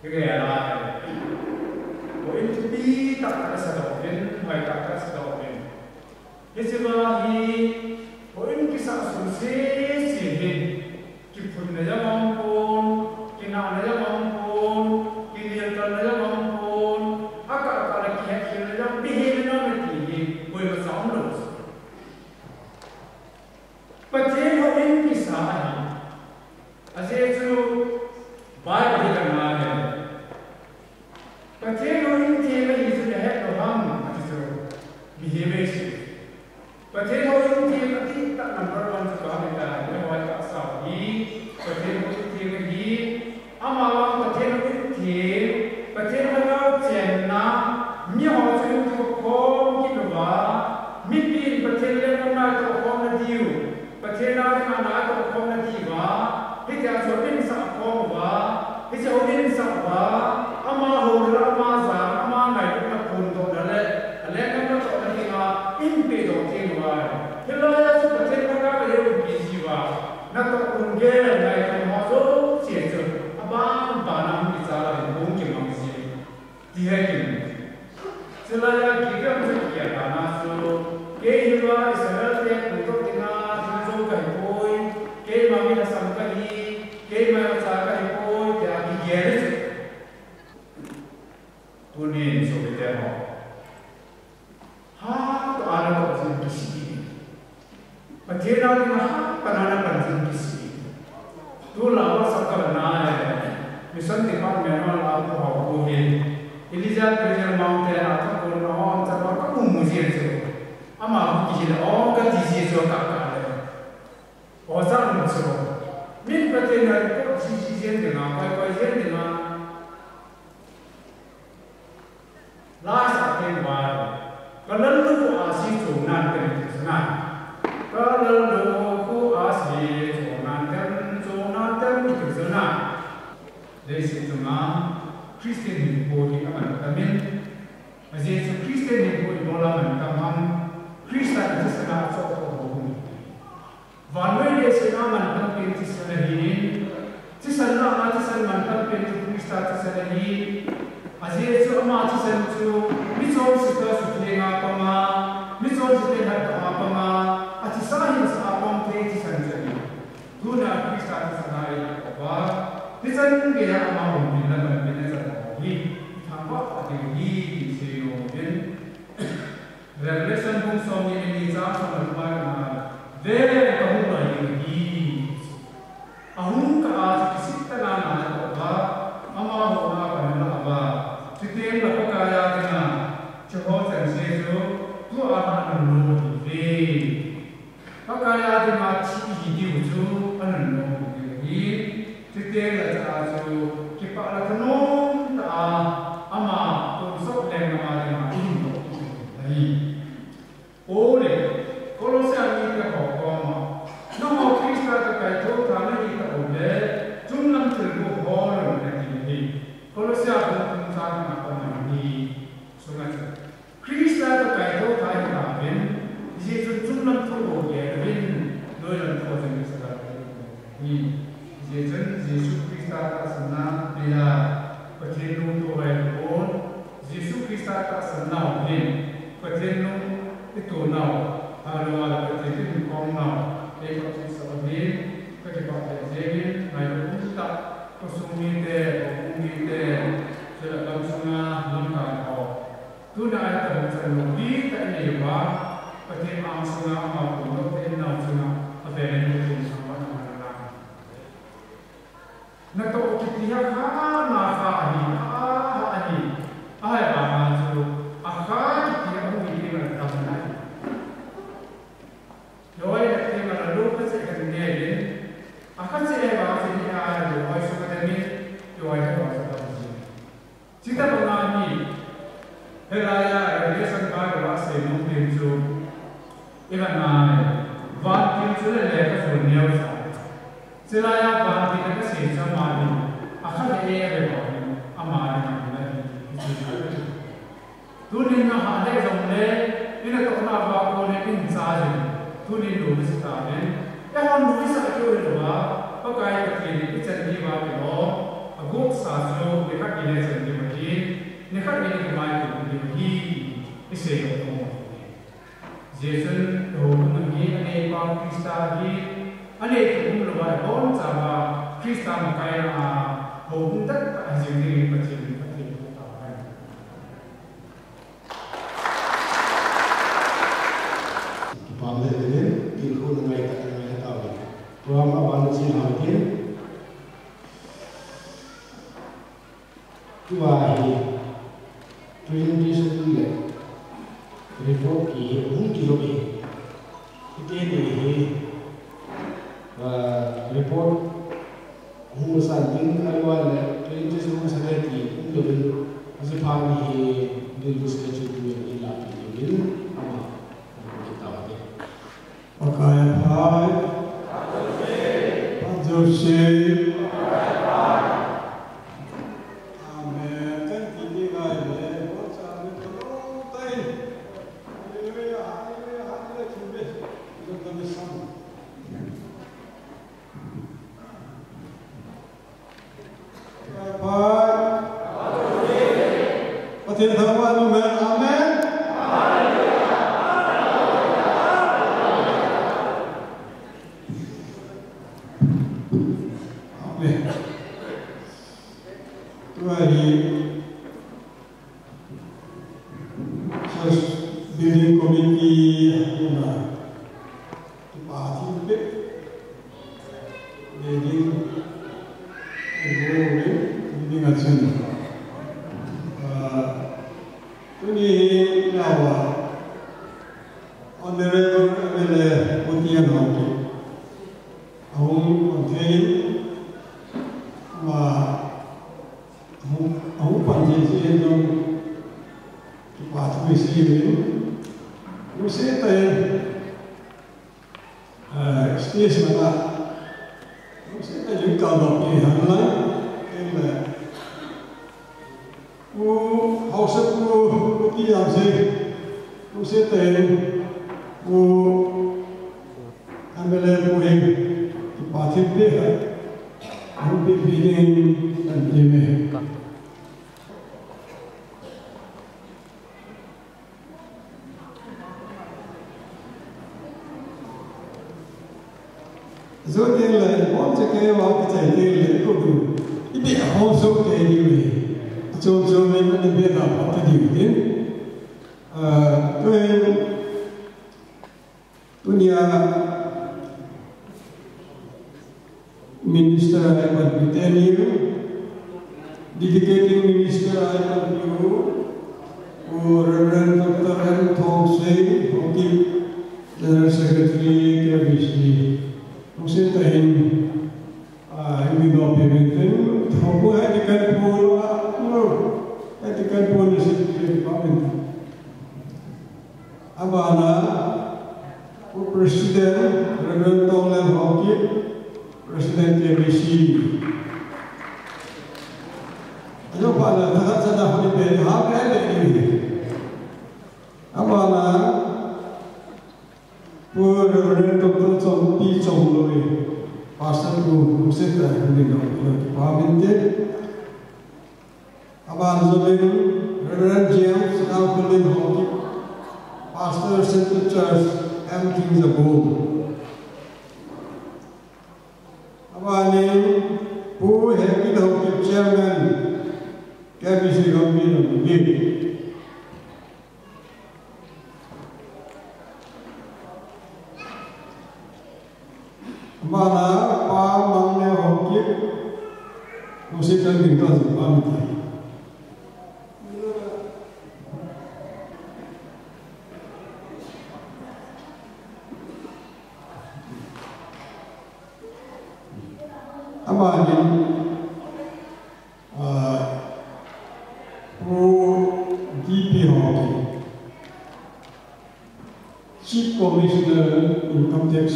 ke ya la ko in tu bi ta ka sa do ken mai ta ka sa do ken ye se ba hi ko in ki sa su se se he ki phun na ya mong pon ki na na ya mong pon ki ni ta na ya mong pon aka ka la ki he na ya bi he na me ti hi ko ma sa on lo pa je ho in ki sa hi ase chu bai hi ka na hai pa je ho in ti me hi su he to ham ase chu behavior pa je ho in ti me ti ta number 1 chu ba ta ne wa ka sa hi pa je ho in ti me hi ama wa pa je ho in ti pa je ho na chen na mi ho chu tu ko ki no ba mi pi pa je le na to ko na diuประเทศนาที่มาหนาตัวคงนาทีว่าที่จะสวดนิสักคงว่าที่จะเอานิสักว่าอามาโหราอามาสามอามาไหนก็มาคุณตรงนั้นแหละอะไรก็มาตกนาทีว่าอินปีตรงที่ว่าที่เราจะสุดประเทศนาก็เรียกว่าปีจีว่านักตกคุณเกลในตรงหัวโซ่เสียจุดอาบ้านบ้านน้ำพิจารณาบุ้งกินมังสีที่ให้กินที่เราจะกินก็ไม่เกี่ยวกับนาสูเกี่ยวกับอิสราเอลเนี่ยคุณต้องกินนาke mami na samkali ke ma cha ka ko ya ki gere tunin so bete ho ha to ana ko sin kisi patena na ha panana pan sin kisi tu la wa sakal na hai mission department ma la ko ho ko he Eliza Treasure Mountain ata ko no on cha ko mu museum so ama ki le o ka ji ji so ka ka我上的时候，民国这个过去期间的啊，快间的啊，拉萨天湾，个人都阿西做难的是难，个人都阿西做难的就是难，这是什么？Kristen body aman kami, masih Kristen body bola man kamam, Kristen itu sangat sok Vanway desa man kan pinti sanahin, cisan na cisan man kan pinti Krista sanahin, aziz tu ama cisan tu, misal kita sudah ngapama, misal sudah ada ngapama, acisahin sa apam pinti cisan jadi, tu na Krista sanahin apa, cisan dia ama mungkin nak pinti sanahin, tampak ada di sini mungkin, Revelation pun soalnya ini jauh sama mana. Very kamu lagi, ahun ka kisita na apa, ama apa apa, kita yang dapat kaya dengan coba sensi itu, tu akan no di pakaya di maci di uju akan no di titik la ju kipa la kanon ta ama tu sok leng nama dengan ini dari oleh kalau saya ni ke pokok nama Krista terkait tu kerana kita oleh jumlah terlalu orang yang ini kalau saya pun sangat apa ni sungai Krista terkait tu kerana kami Yesus jumlah terlalu orang doi orang tu yang sedang ini Yesus Krista tak senang dia percaya tu orang pun Yesus Krista tak senang ni percaya itu now kalau ada percaya kong now ekor sebab ni kecepatan jadi mayu tak kosumi de sudah langsung langkah kau tu dah ada terus lebih tak ni juga percaya langsung apa pun tu langsung apa yang mungkin sama mana nak tahu kita mana hari apa maksud akan kita mungkin bertemu lagi. Doa yang kita lalu kesekan dia akan saya bahas ini ada doa suka demi doa yang bahasa bahasa. Kita mengalami helaya dia sampai bahasa mungkin tu ikan mana wanti tu lepas dunia besar. Helaya wanti kita sih sama ni akan dia lepas amal ni. Tunin na hale zamle ina to na ba ko ne in saje tunin lu sta ne ya hon lu sa ko le ba pa kai ka ti ni chan ni ba ke no ago sa so ne ka ki ne chan ni ma ki ne ka ni ni ma ki ni hi ise yo to Jason ho na ni ane pa Krista hi ane ko lu ba bon sa ba Krista ma kai na ho tak ka ji ni pa chi Programe abang sih hampir dua hari presentation le report ki kilo ini report sangat awal presentation sangat lebih masih pagi dulu schedule ini lagi ini apa kita ada pakaian Joseph, Amen. Kan kini gaya le, buat sambil terus tay. Haleluya, cuma itu kami sama. Baik. Pasti tahu Amen. Amen. Building committee party building action ini nawa honorable MLA Putian Hauke ahum konten ahum panjang dong party sih Você tem stage mana? Você tem juga kalau pilihan lain, house itu pilihan sih. Você tem ambil boleh party pilihan, ambil pilihan dan pilihan. Rồi thì là bọn trẻ kêu vào cái chạy tiền lễ của mình ít bị hôn số cái điều này cho nên nó biết là họ cái điều đến tôi nhà minister Ivan Britannia dedicating minister Ivan Yu or Reverend Dr. M. Thompson Abana President Reverend Tonglen Hockey, President KBC. Ayo pada takat sada holiday happy holiday. Abana Reverend Dr. T.Champhai, Pastor Guru Musita Hindino Paminte. Abana Reverend James Alcolin Hockey, Pastor Central Church, M. Kings Above. Abani who had been the chairman, KBC Company. Mana pa mangne hoki musikan tinggal pamit. Amani DP hoki Chief Commissioner Income Tax.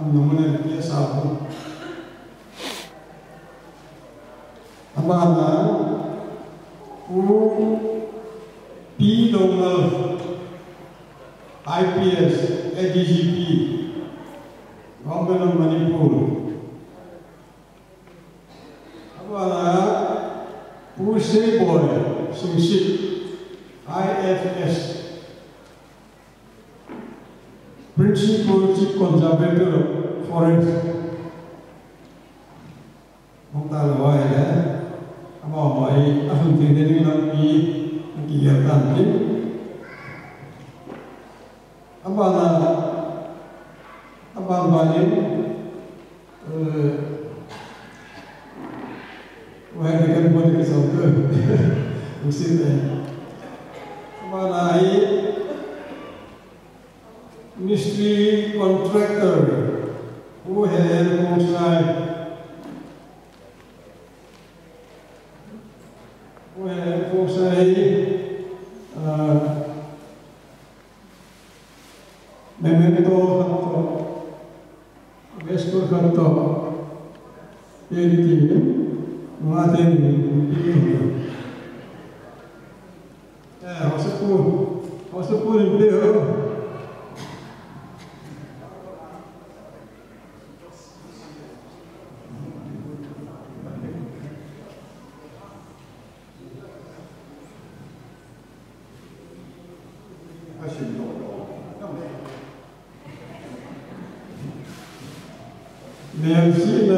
Namanya dia sahabat. Abana P. Donald IPS ADGP Government of Manipur. Abana Seboy Singship IFS Principal Chief Conservator of Forest. Mungkin awal ya, awal asal tinggal di kegiatan ini. Abang balik, wahai dekat buat kesalahan, mesti abang Ministry contractor who had memento gestor kanto ini mengaten hospur itu Merci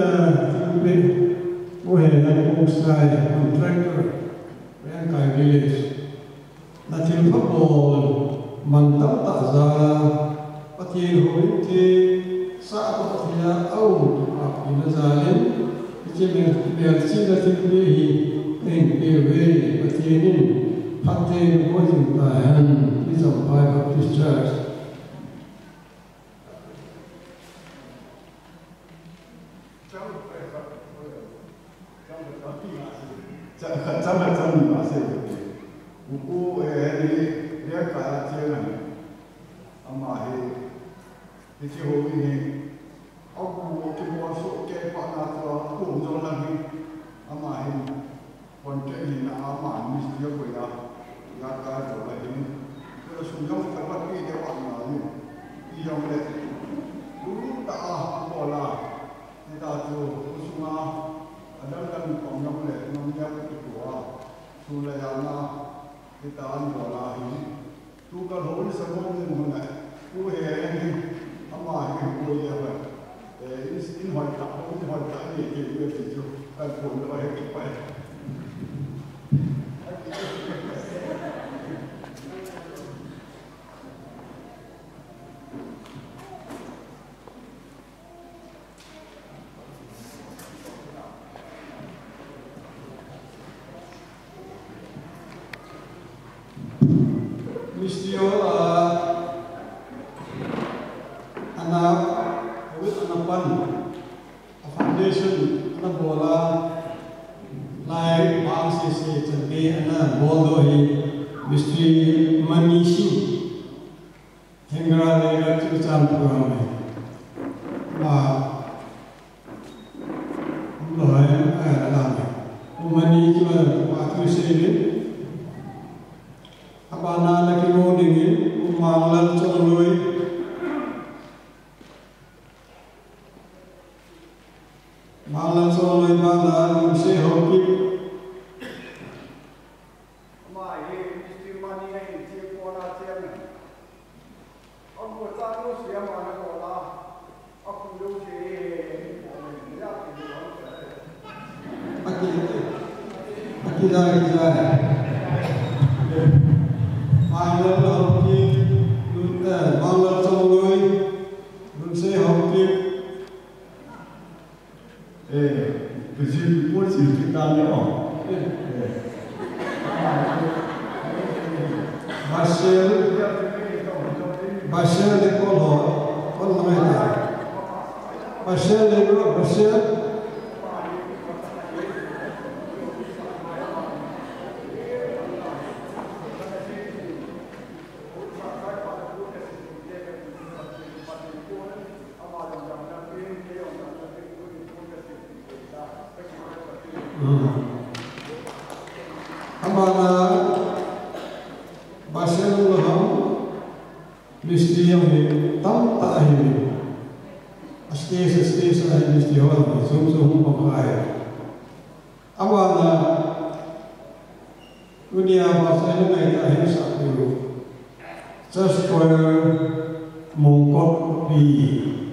contractor Rangkai Village. Natil Fabol mantap tak za pati hoiti sa patia au apina zalim ichim merci natil behi teng bewe patinin patin wajin tahan T.Champhai Baptist Church. Buku ini dia kaya cian, amahe, itu ini, aku masuk ke panatwa, aku jual lagi, amahe, konten ini amah, mesti dia punya, dia kaya jual lagi. Kalau sunjang terlalu dia warna ini, dia boleh, dulu tak bola, kita tu semua ada kan pengam boleh, namanya kedua, sulayana. Kita bola ini, tu kalau orang semua ni mana, tu ini, ama ini boleh apa? Ini hal ni kita tu kan pun orang kita. Mistio anak foundation anak bola lain bang sisi jadi anak bola ini mesti Umanishi Hengra Chucrh mà nói làm umani chứ mà thứ xây đến abana là cái ngôn đình mang lên trong lối mang lên trong lối mang là mình sẽ học kịp mà hiện cái mani này chỉ có là tiền này ông có cha nó sẽ mà nó có là ông cũng sẽ Aki dah Manglar học kịp, manglar trong lối, luôn sẽ học kịp. Cái gì muốn gì thì ta nhớ. Basel de Colo, con nói là Basel de Basel. Amana Basel loham Misti yang tam tak ini, astes saya misti orang, sum pakai. Amana dunia bahasa ini kita ini satu, just for mongkot di,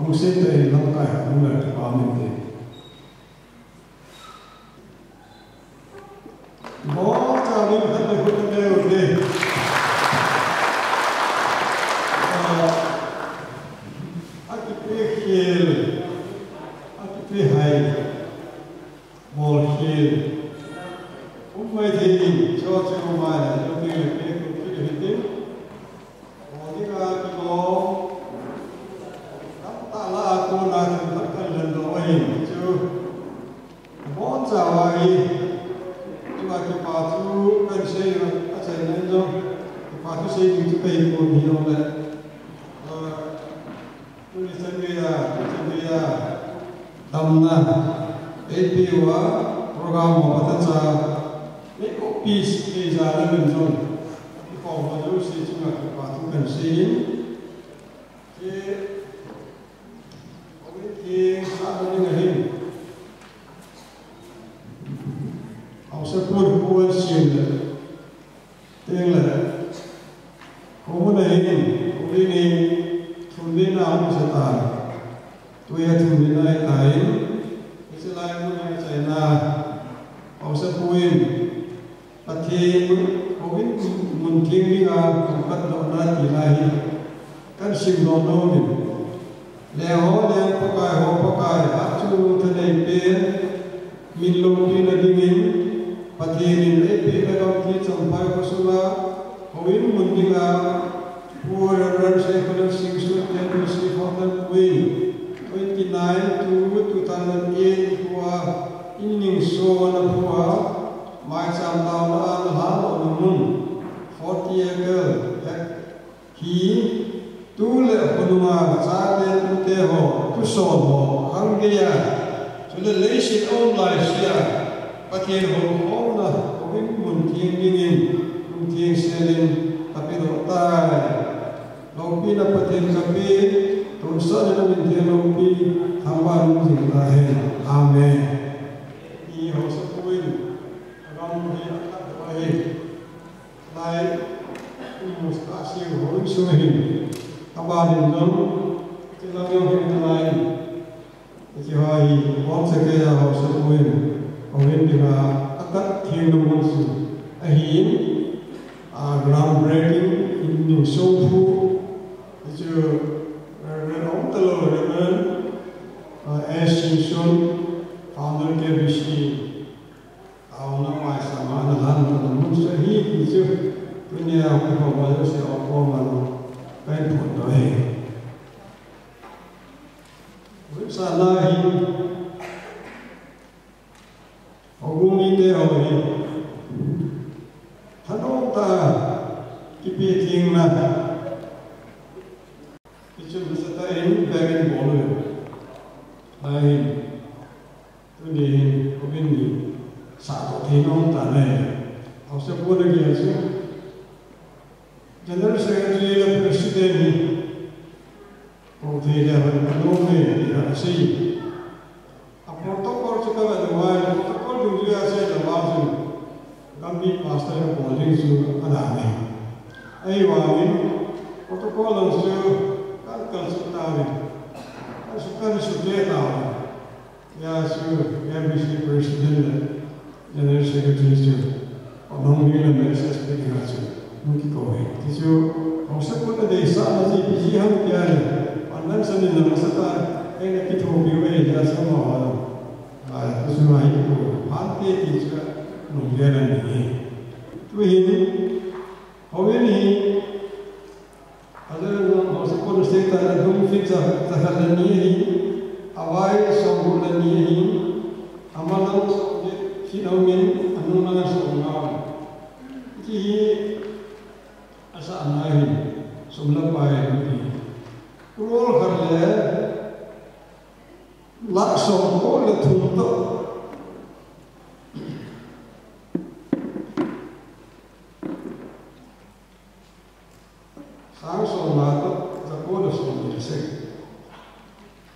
musim ini langkai, mulai terpamin. बहुत सारी हद खुद गए उठे अतिप्रिय खेल अतिप्रिय high ball खेल उम्मीद है चौथे उम्मीद जो भी लेके कुछ लेके और ये का तो ताला को ना कर लेना वही जो बहुत सारी cái bà chú bên xây mà các thầy lên rồi bà chú xây những cái cây của mình rồi đấy tôi đi chân người đầm na AP wa program mà bắt ra mấy copy cái ra lên mình rồi cái phòng mà chú xây chúng là bà chú cần xây cái cái sao nó như này ông sẽ buồn buồn xuyên được tiếng là cũng này cũng đi này thùng đi nào cũng sẽ tàn tôi là thùng đi này tại cái sẽ lại muốn này chạy na ông sẽ buồn bắt thì cũng biết muốn kiêng đi à cũng bắt đầu na thì lại cái sinh hoạt nó mình leo leo có cái áp chú thế này bên mình lồng đi là đi mình Patirin lepi dalam T.Champhai kusula, kawin mundinga, pura ranse kulang singsu KBC hotel win, 29 to 2008 kuwa inning show na kuwa, mai sam tao na anhal onumun, 40 acre, hi tu le honuma sa den uteho, tu son ho, hanggeya, sudah leisin online siya. Patien hong na kawin munting dingin munting selin tapi dokter lopi na patien kapi tusa na mintian lopi hamba nung lahin amen i ho sa kuin ram hi atak bae lai mustasi ho suhin hamba nung tilang yo hin lai ki hai hom se ke ho sa kuin Kawin juga akat kingdom monsu ahin groundbreaking in Chucrh itu orang telur dengan T.Champhai founder KBC tahun nama sama adalah teman sahih itu punya apa baru siapa malu kain pun doa bersalahin Programe de hoje, Hanong ta keeping na itu bisa tahu bagian bolu lain tu ni mungkin ni satu tinong tanah awak boleh dia sih General Secretary dan Presiden ni Putih dia berpenuh dia sih protokol juga ada wajib protokol juga saya wajib kami pastor yang boleh su ada ni wajib protokol itu kan sudah tahu ya su KBC Presiden General Secretary su orang ni lebih sesuatu mungkin kau itu orang pun ada desa masih bijihan dia pandang seni dalam serta ini kita biway dia semua semua itu hati itu nungguan ini tu ini orang ini ada orang pun serta dum fitza tahalan ini awal sobulan ini amalan sinaumin anunan songal jadi asa anai sebelum bayar ini, rol kerja, laksong kol tuntuk, sang somat zakol somat sek,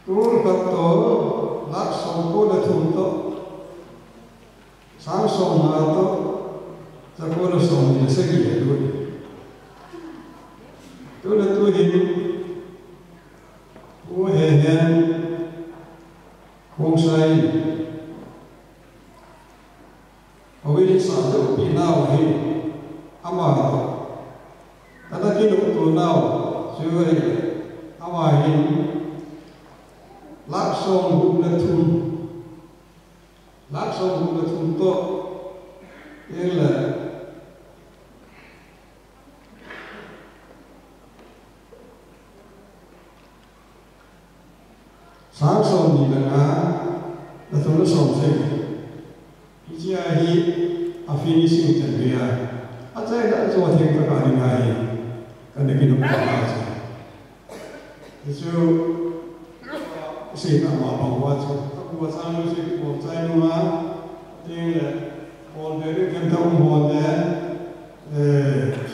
rol kerja, laksong kol tuntuk, sang somat zakol somat sek itu. Tu là tôi hình của hệ nhân không sai ở bên xã hội bị nào thì ama ta đã kêu tụi nào chưa vậy ama hình lát sông cũng là thun to nên là sáng sớm đi là tôi nó sớm dậy, bây giờ hi finishing chân bia, chắc đã cho thêm các bạn ngày, cái này nó quá là gì, thì chứ xin mà bảo qua chứ, các bạn sang lúc gì cũng trái luôn á, thì là còn về cái căn thông hoàn để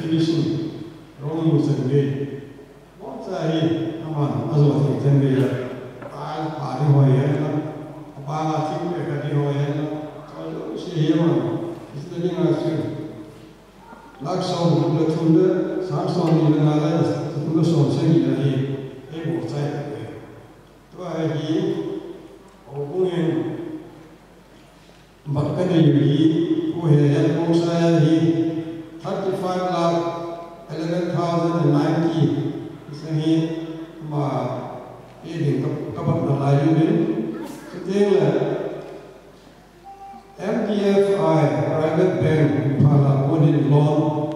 finishing, rồi một chân bia, mọi trái các bạn cho thêm chân bia Hari hoya, apa sih mereka di hoya? Kalau siapa, istilahnya ngasih. Laksong sudah tunda, sangsong ni dengan ada, tunda sonseng ni dari, bosai. Tu hari, hubungan, bahkan yang hoya bosai hari, 35 lakh, 11,090, istilahnya ini kapan terlalu ini, setelah MDFI private bank pada audit loan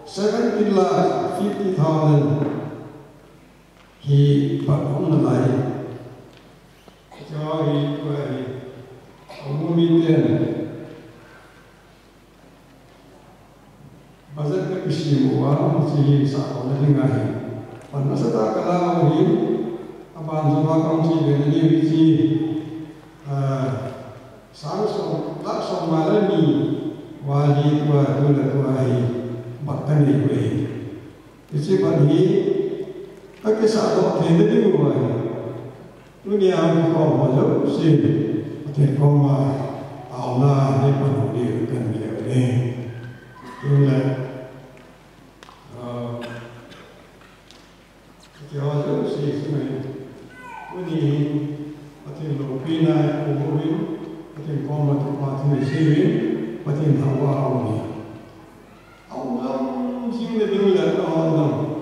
17,50,000 hi patong terlalu, jadi umumnya budget KBC buat masih sekolah dengan pada saat kalau ini Abang Zuma Kongsi dengan divisi sangsong laksong malani wali tua tuai baktan ini. Isi pagi kakek satu tenda di rumah. Dunia aku kau mahu sih, tapi kau mah Allah ni penuh dia kan dia ni. Itulah jauh sih sebenarnya. Ini patin lopina kuburin, patin koma tu patin sirin, patin hawa awni. Awam sing lebih mulia awam.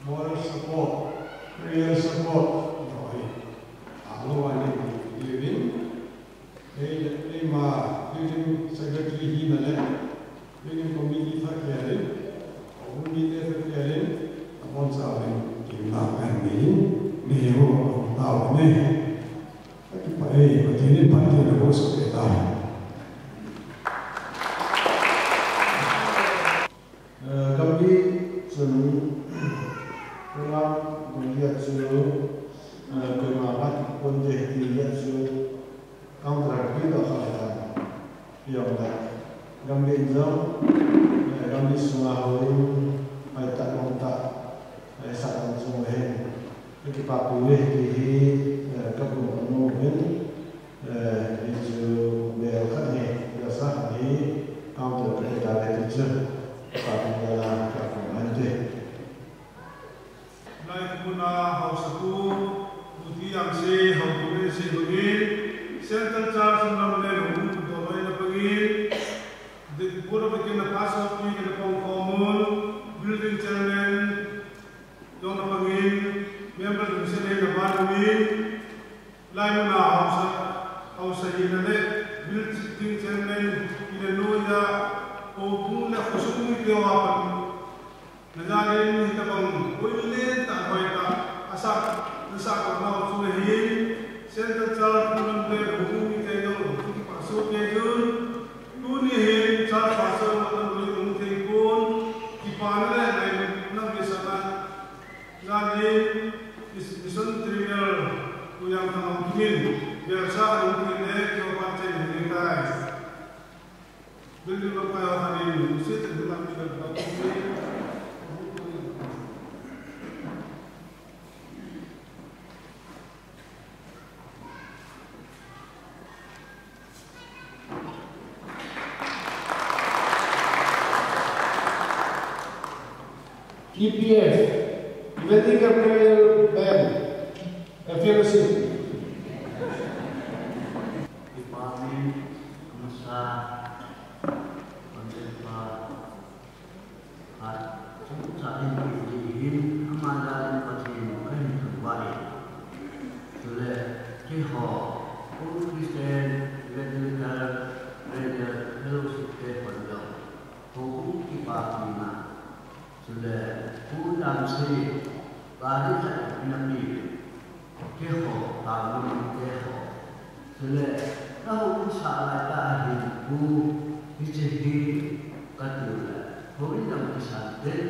Moral support, prayer support, joy. Awam ini living, lima living secretary hina le, living committee terkiarin, awam ini terkiarin, awam sahaja kimnakan ini. Dia tahu ni, tapi macam ni pantai dah bos kita. January Jun Program Dunia Jun Kemabat Punjeh Dunia Jun Counter Kita Kalian Yang dah Gambit Jom Gambit Sungahoin Aitak Montak Aitak Sungahoin Kita papulih di Kapung Anuhin Itu Belkatnya Biasa di Counter Kita Itu Kapung Dalam Kapung Ante Naik guna House Aku Buti yang si Hongkong si Hongkong Center Charge Namanya Domai na pagin di pura bikin na pasok ni kena common building chairman yung na pagin member ng sila na banuin layo na house hinale building chairman inanuya o kung na kusukong itiwapan nagalin kita bang ulit takoy ka asak nasak na sunahin center charge namanya hukumi kayo pasok kayo Tunihin charge pasal matan boleh mungkin pun kipannya lain nak biasa jadi mission trigger yang mungkin biasa mungkin ke partai mereka beli berapa hari mesti dalam bidang EPF, Evening Gabriel Ben, Fellowship. Department, Masa, Pemerintah, saat ini amalan pasien bukan terbaik. Sudah Chucrh, Kristen, Evangelical, Fellowship Kepada, Hukum Kipahina. Sudah pulang sih, baru saya nabi Chucrh tahun Chucrh. Sudah tahu salah dah ibu hiji kata, boleh nak disahkan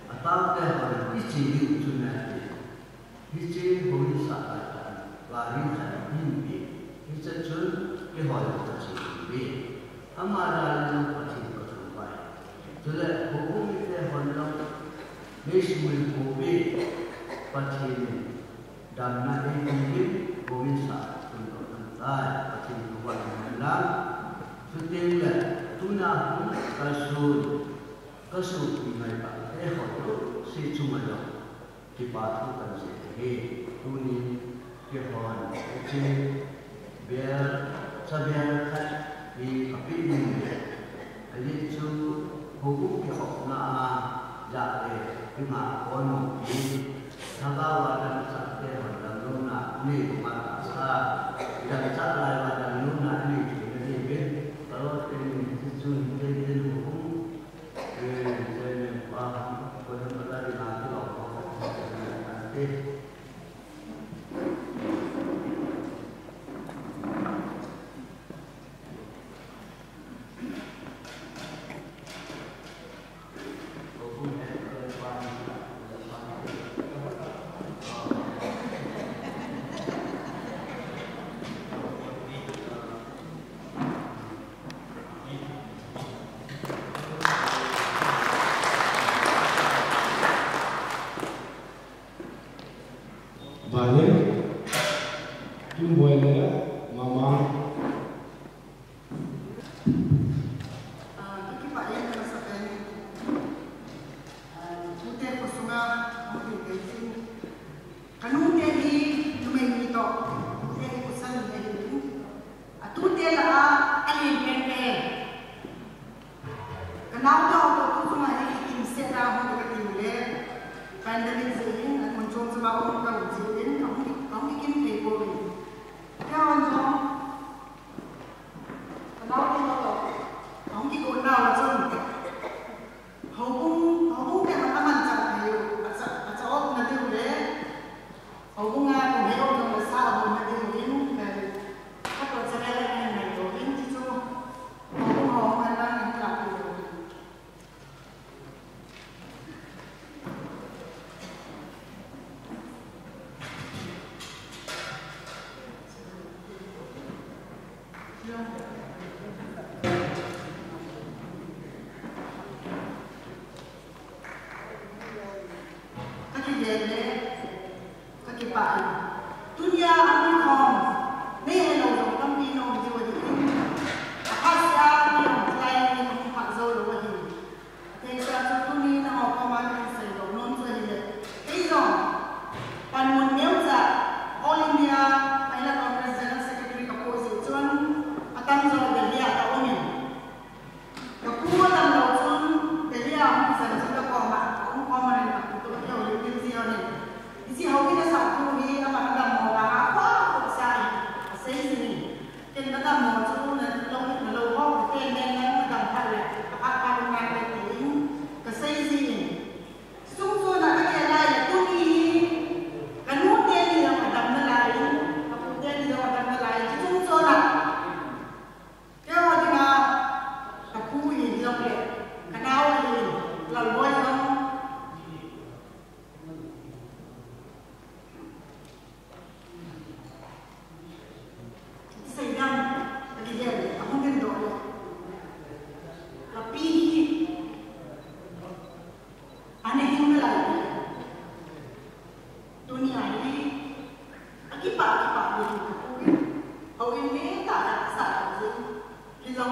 atau dah boleh hiji sunat. Hiji boleh salah baru saya nabi hiji sun Chucrh terjadi. Amalan pasien terbaik. Sudah hukum Mesmul Kobe pasien dan nanti mungkin bisa untuk nanti pasien buat malam setiap tunah kasut dengan pak hotel si cuma dipatukan sendiri tunin kehon kecil biar sabiar kat di kapi ini jadi tu hukum kehon jadi lima kono ini nagawa dan sakit dan luna ini masa dan cara dan luna ini jadi kalau ini tujuan jadi hukum jadi paham benar-benar nanti nanti pandemic zin, at kung sa mga le ka ki pa dunia ani khom ne lo tam pi no ji wa di asia ni lai ni ko pa zo lo wa di te sa tu ni na ho ko ma ni sai lo non so ni le ei zo pan mon neu za all india ai la congress general secretary ka ko si chuan atam zo de dia ta oni ka ku la lo chun de dia am san sa ka ko ma ni ma tu ka yo li ti ni isi ho ki na sa tu ni na ma da mo la pa ko sai sai ni ken na da mo chu na lo ho ke ne na ma da pa le a pa na le ti ka sai si ni sung so na ka ke lai tu ni ka nu te ni na ma da na lai ka pu te ni na ma da na lai sung so na ke ho di na ka pu ni lo le ka na o ni la boy no sayang lagi dia aku mungkin doa tapi aneh yang lain dunia ini akibat begitu kau ini tak ada sahaja kita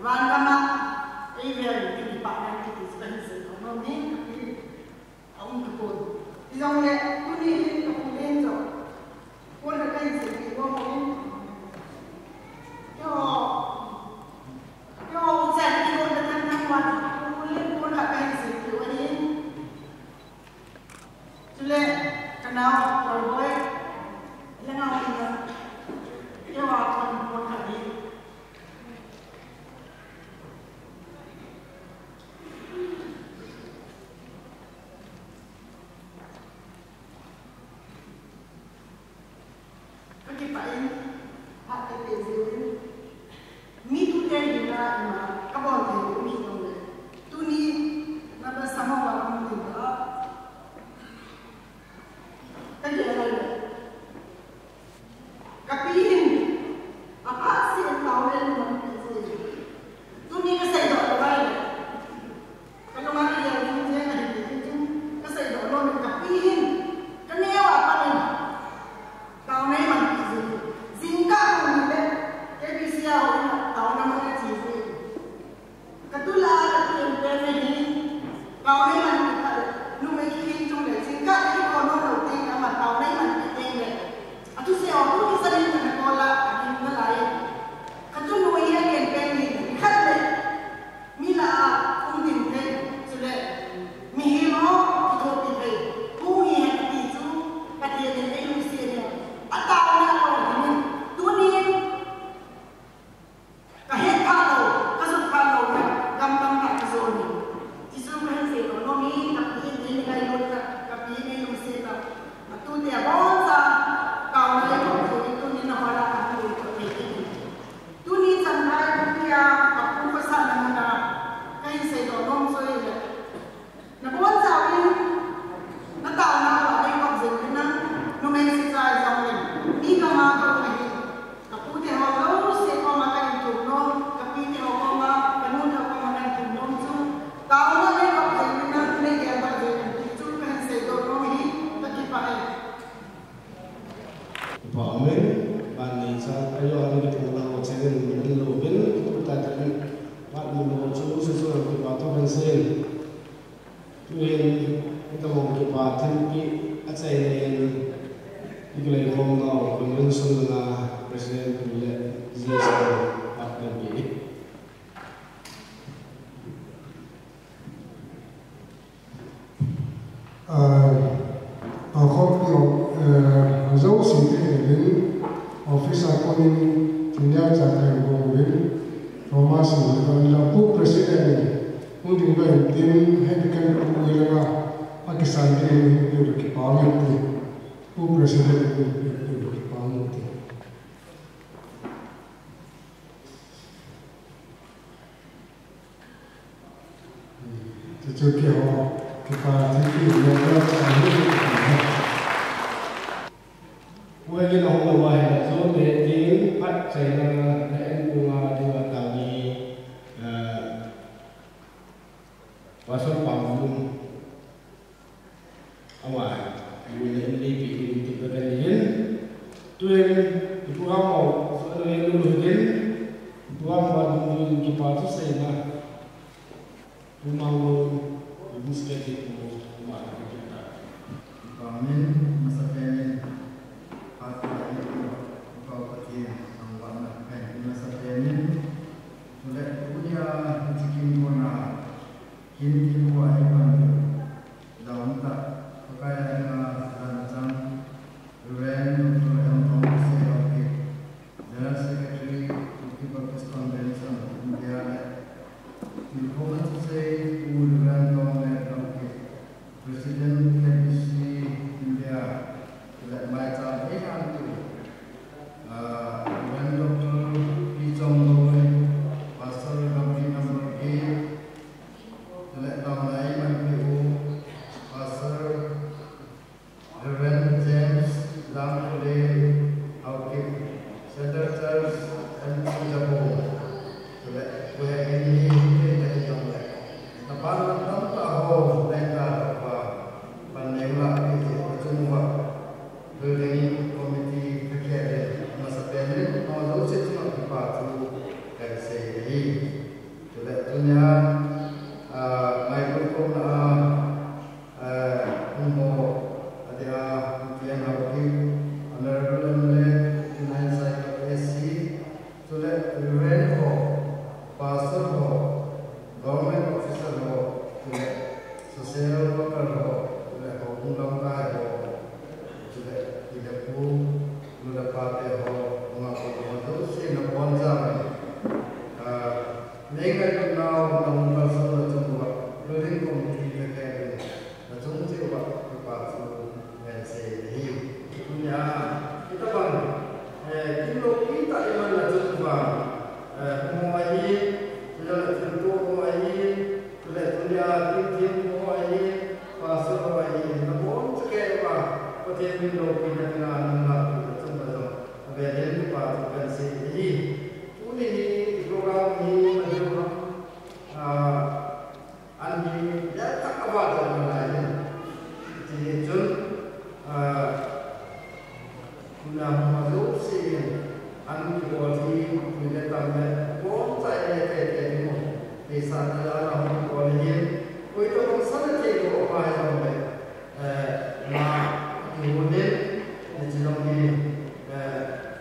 orang ramai ini di pakai kita sebenarnya kalau ni aku kepon kita orang dunia ini aku lenjo pun ada yang sedih orang yo ujian di luar dengan kawan, boleh pun tak kaya seperti ini. Sudah kenal boy, lengan dia, dia akan pun tadi. Kekipain, hak KBC. Mi tu dia ni na kabon tu mi tu le tu ni na bersama orang tu lah kan dia ada kapin apa sih yang tahu yang mana tu ni kesai dok baik kalau mana yang tu dia ada tu kesai dok lo kapin kan ni apa ni tahu ni mana zingka tu ni KBC awak tahu nama dia cici. Ketulah yang berani kau ni mana numai kini cuma singkat ni kau nak tahu nama tahu ni mana kita. Atu siapa tu kita ni nak kolak di mana lain. Ketu numai yang berani kat le mila undin le sudah mihiro itu pilih. Pungi yang itu kat dia ni Indonesia ni. Atau nak kau ni tu ni kahit kalau kasut kalau gampang tak kesoni isu kan sih kalau ni tapi ini kayu tapi ini mesti tak tu dia bonsa kau ni itu ni nak orang aku itu tu ni sampai dia aku pesan mana kayu sih kalau nom soi le nak bonsa ni nak tahu nak apa ni kau jadi nak nomor sisa jangan ni kama kau ni aku dia mahu sih kau makan tapi ni orang penuh dengan orang penuh tu. Tahu nak ni kau jangan ni dia baca itu kan sedoro ni bagi pakai. Programe bani sa ayo ani kita nak channel ni lobil kita tak buat mulu sesuatu kita tu kan sen. Tuin kita mau kita tempi acai ni ikulai kongau konvensi na presiden boleh zero dấu xí thế đến officer calling India Chucrh của mình Thomas là phụ president muốn đi về team headcount của người là Pakistan thì được cái parliament thì phụ president được cái parliament thì cho kiểu cái party thì nó rất Quay lên ông là ngoài là số để tiếng phát xảy ra để anh cùng đi vào tàu đi và số phòng luôn awal ini lebih di pergerakan tuan ibu kamu soalnya lulu ini tuan baru kita tu saya nak rumah ibu sekali itu rumah kita. Amin. Masa ini apa yang kau pergi sampai nak masa ini sudah punya cikin puna kini buat iman dalam tak pakai rancang Programe untuk yang komisi oke General Secretary People's Convention India informasi saya Programe oke Presiden KBC India sudah macam itu dengan Dr. T.Champhai pasal kami No.8 sudah tamai MPU pasal Reverend James Lamole oke Senators and Singapore sudah buat ini dari Champhai tempat tahu mereka Pandewa itu semua building committee kerja masa pendek kalau sejumlah tempat itu KBC ini sudah punya microphone untuk ada yang hakim honorable T.Champhai KBC sudah review pasal government officer sudah social worker undang kaya sudah tidak sudah pakai mengaku itu sih nak bonjam mereka kenal undang pasal semua building committee kerja macam tu buat pasal yang saya punya kita bang kalau kita di mana semua semua ini sudah tentu semua ini sudah punya tim semua ini pasal semua ini Kemudian minum dengan lagu tertentu. Kemudian Pak KBC ini program ini menjadi andi ya tak apa dengan lain. Jadi jun guna masuk sih andi kuali punya tambah pun saya ini desa dalam kuali itu masalah itu apa yang kemudian di dalam ini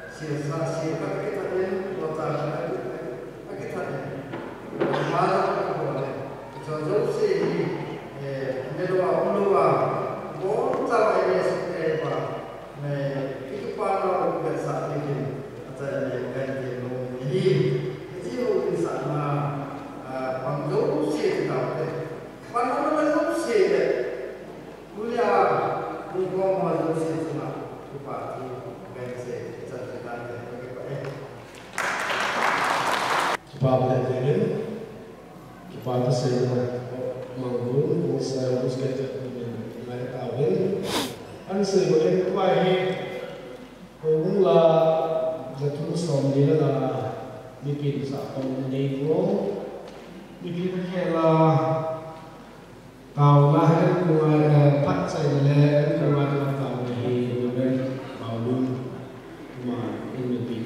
siasat kita ini kota kita ini malah jauh sih mendoa kota ini seperti apa itu pada saat ini ada yang ini itu di sana jauh sih kita mana jauh sih kuliah Hukum masuk semua upah KBC cerita sebab ini kita saya mengurus saya harus kerja dengan awal an saya boleh kuai mula jatuh somdila la bikin sakon nego bikin hela Kau lahir keluar pak saya lahir keluar tahun ini bukan tahun cuma ini lebih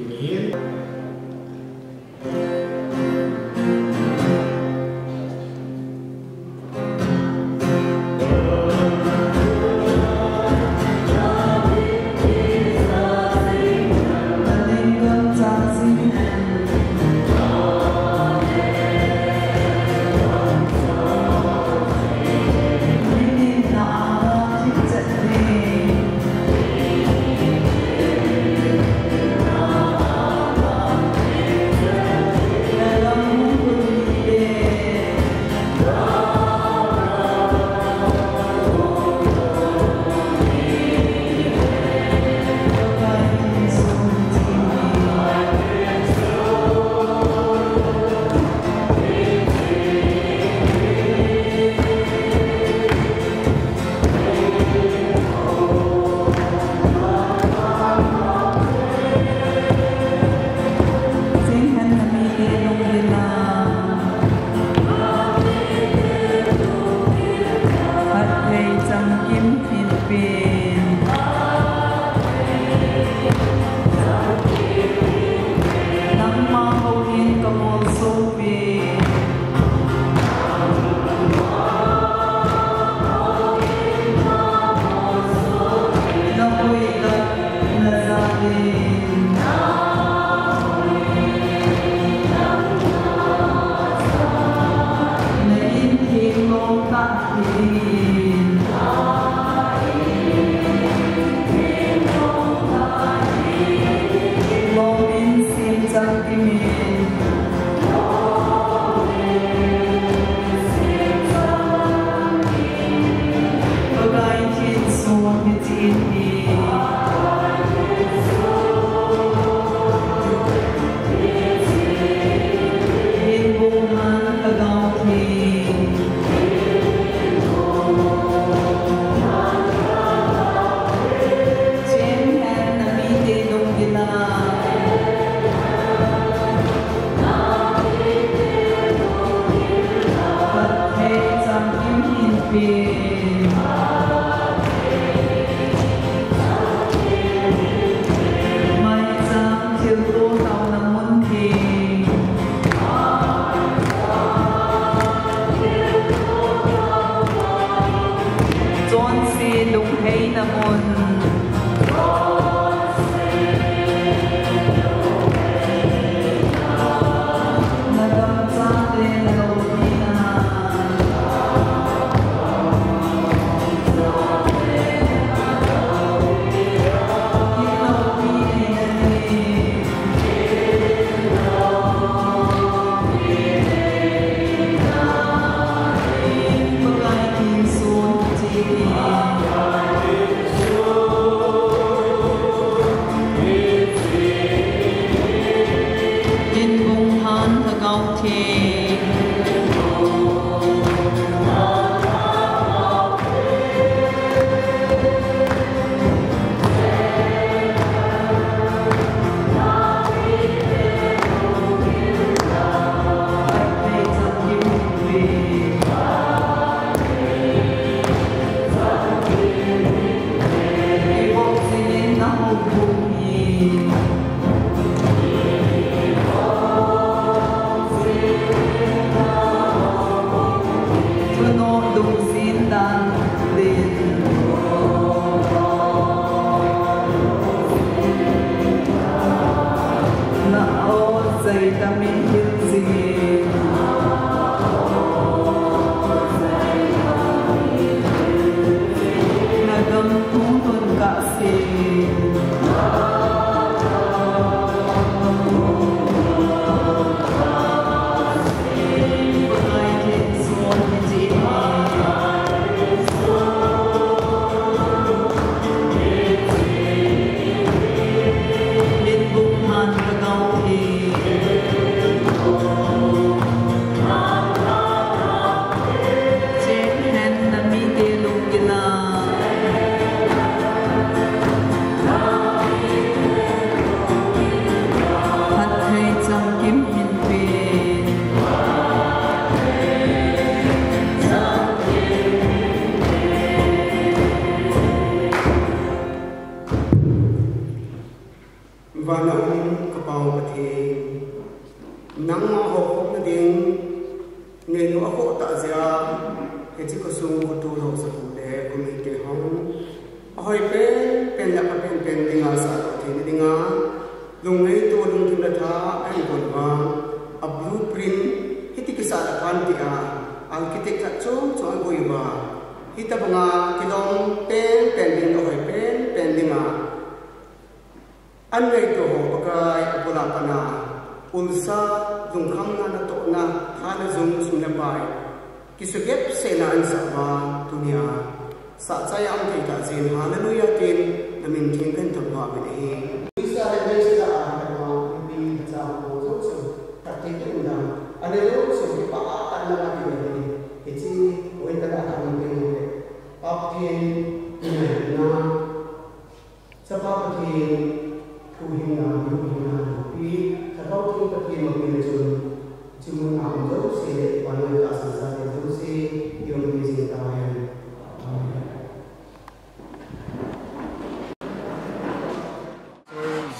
Today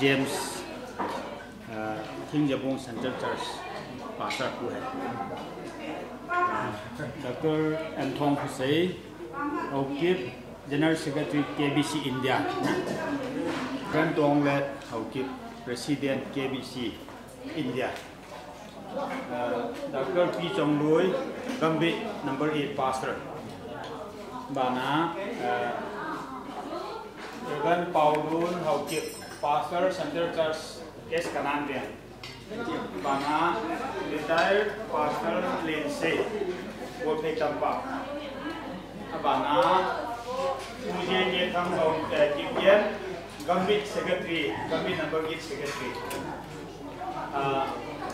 James King Center Church pastor को है Dr. Anthong Hussein Hawkip General Secretary KBC India Grand Donglet Hawkip President KBC India Dr. T.Champhai Gambit No.8 pastor Bana Evan Paulun Hawkip Pastor Center Church Kes Kanandian Bana retired Pastor Lindsay T.Champhai Bana Ujian Yetham Kipien Gambit Secretary Gambit No.8 Secretary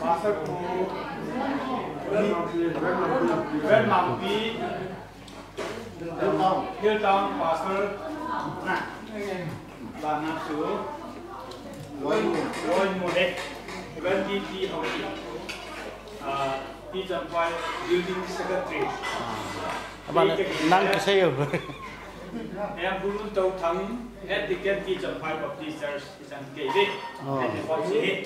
Pastor Red Monkey Hilltown Pastor Bana Su Loy Modek Even T.Champhai Building Secretary bạn năng cái xe rồi em cũng tàu thắng etiquette T.Champhai of teachers is an KBC and the policy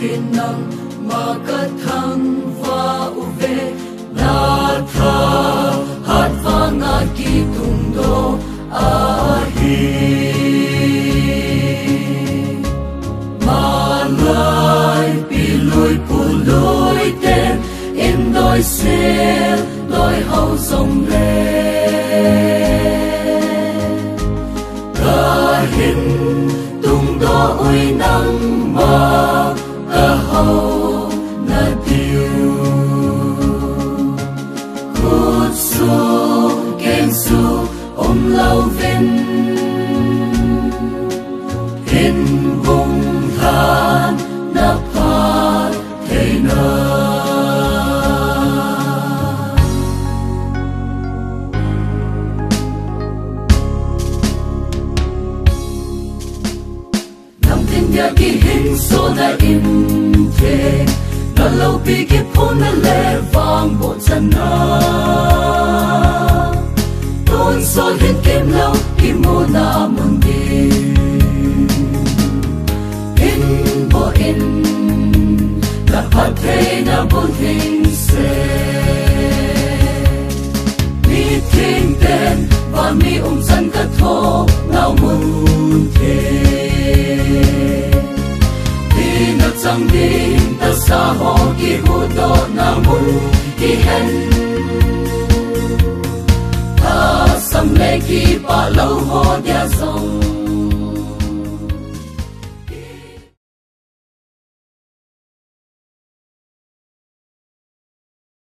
thiên năng mà cất thăng và uve na tha hát vang a ki tung do a hi ma lai pi lui pu lui ten in đôi xe đôi hậu sông le ca hin tung do uy năng mà ca hậu na tiêu cốt su ken su lâu vinh hin vùng than na pa thế na ya ki hin so na in the na lo pi ki phun na le vang bo chan na ton so hin kem lo ki mo na mun di in bo in na pa the na bo thing se mi thing ten và mi san ka tho nào mun the chẳng đi ta xa họ kỳ hô đô na mun kỳ hen ta sam lê kỳ ba lâu hô dia sông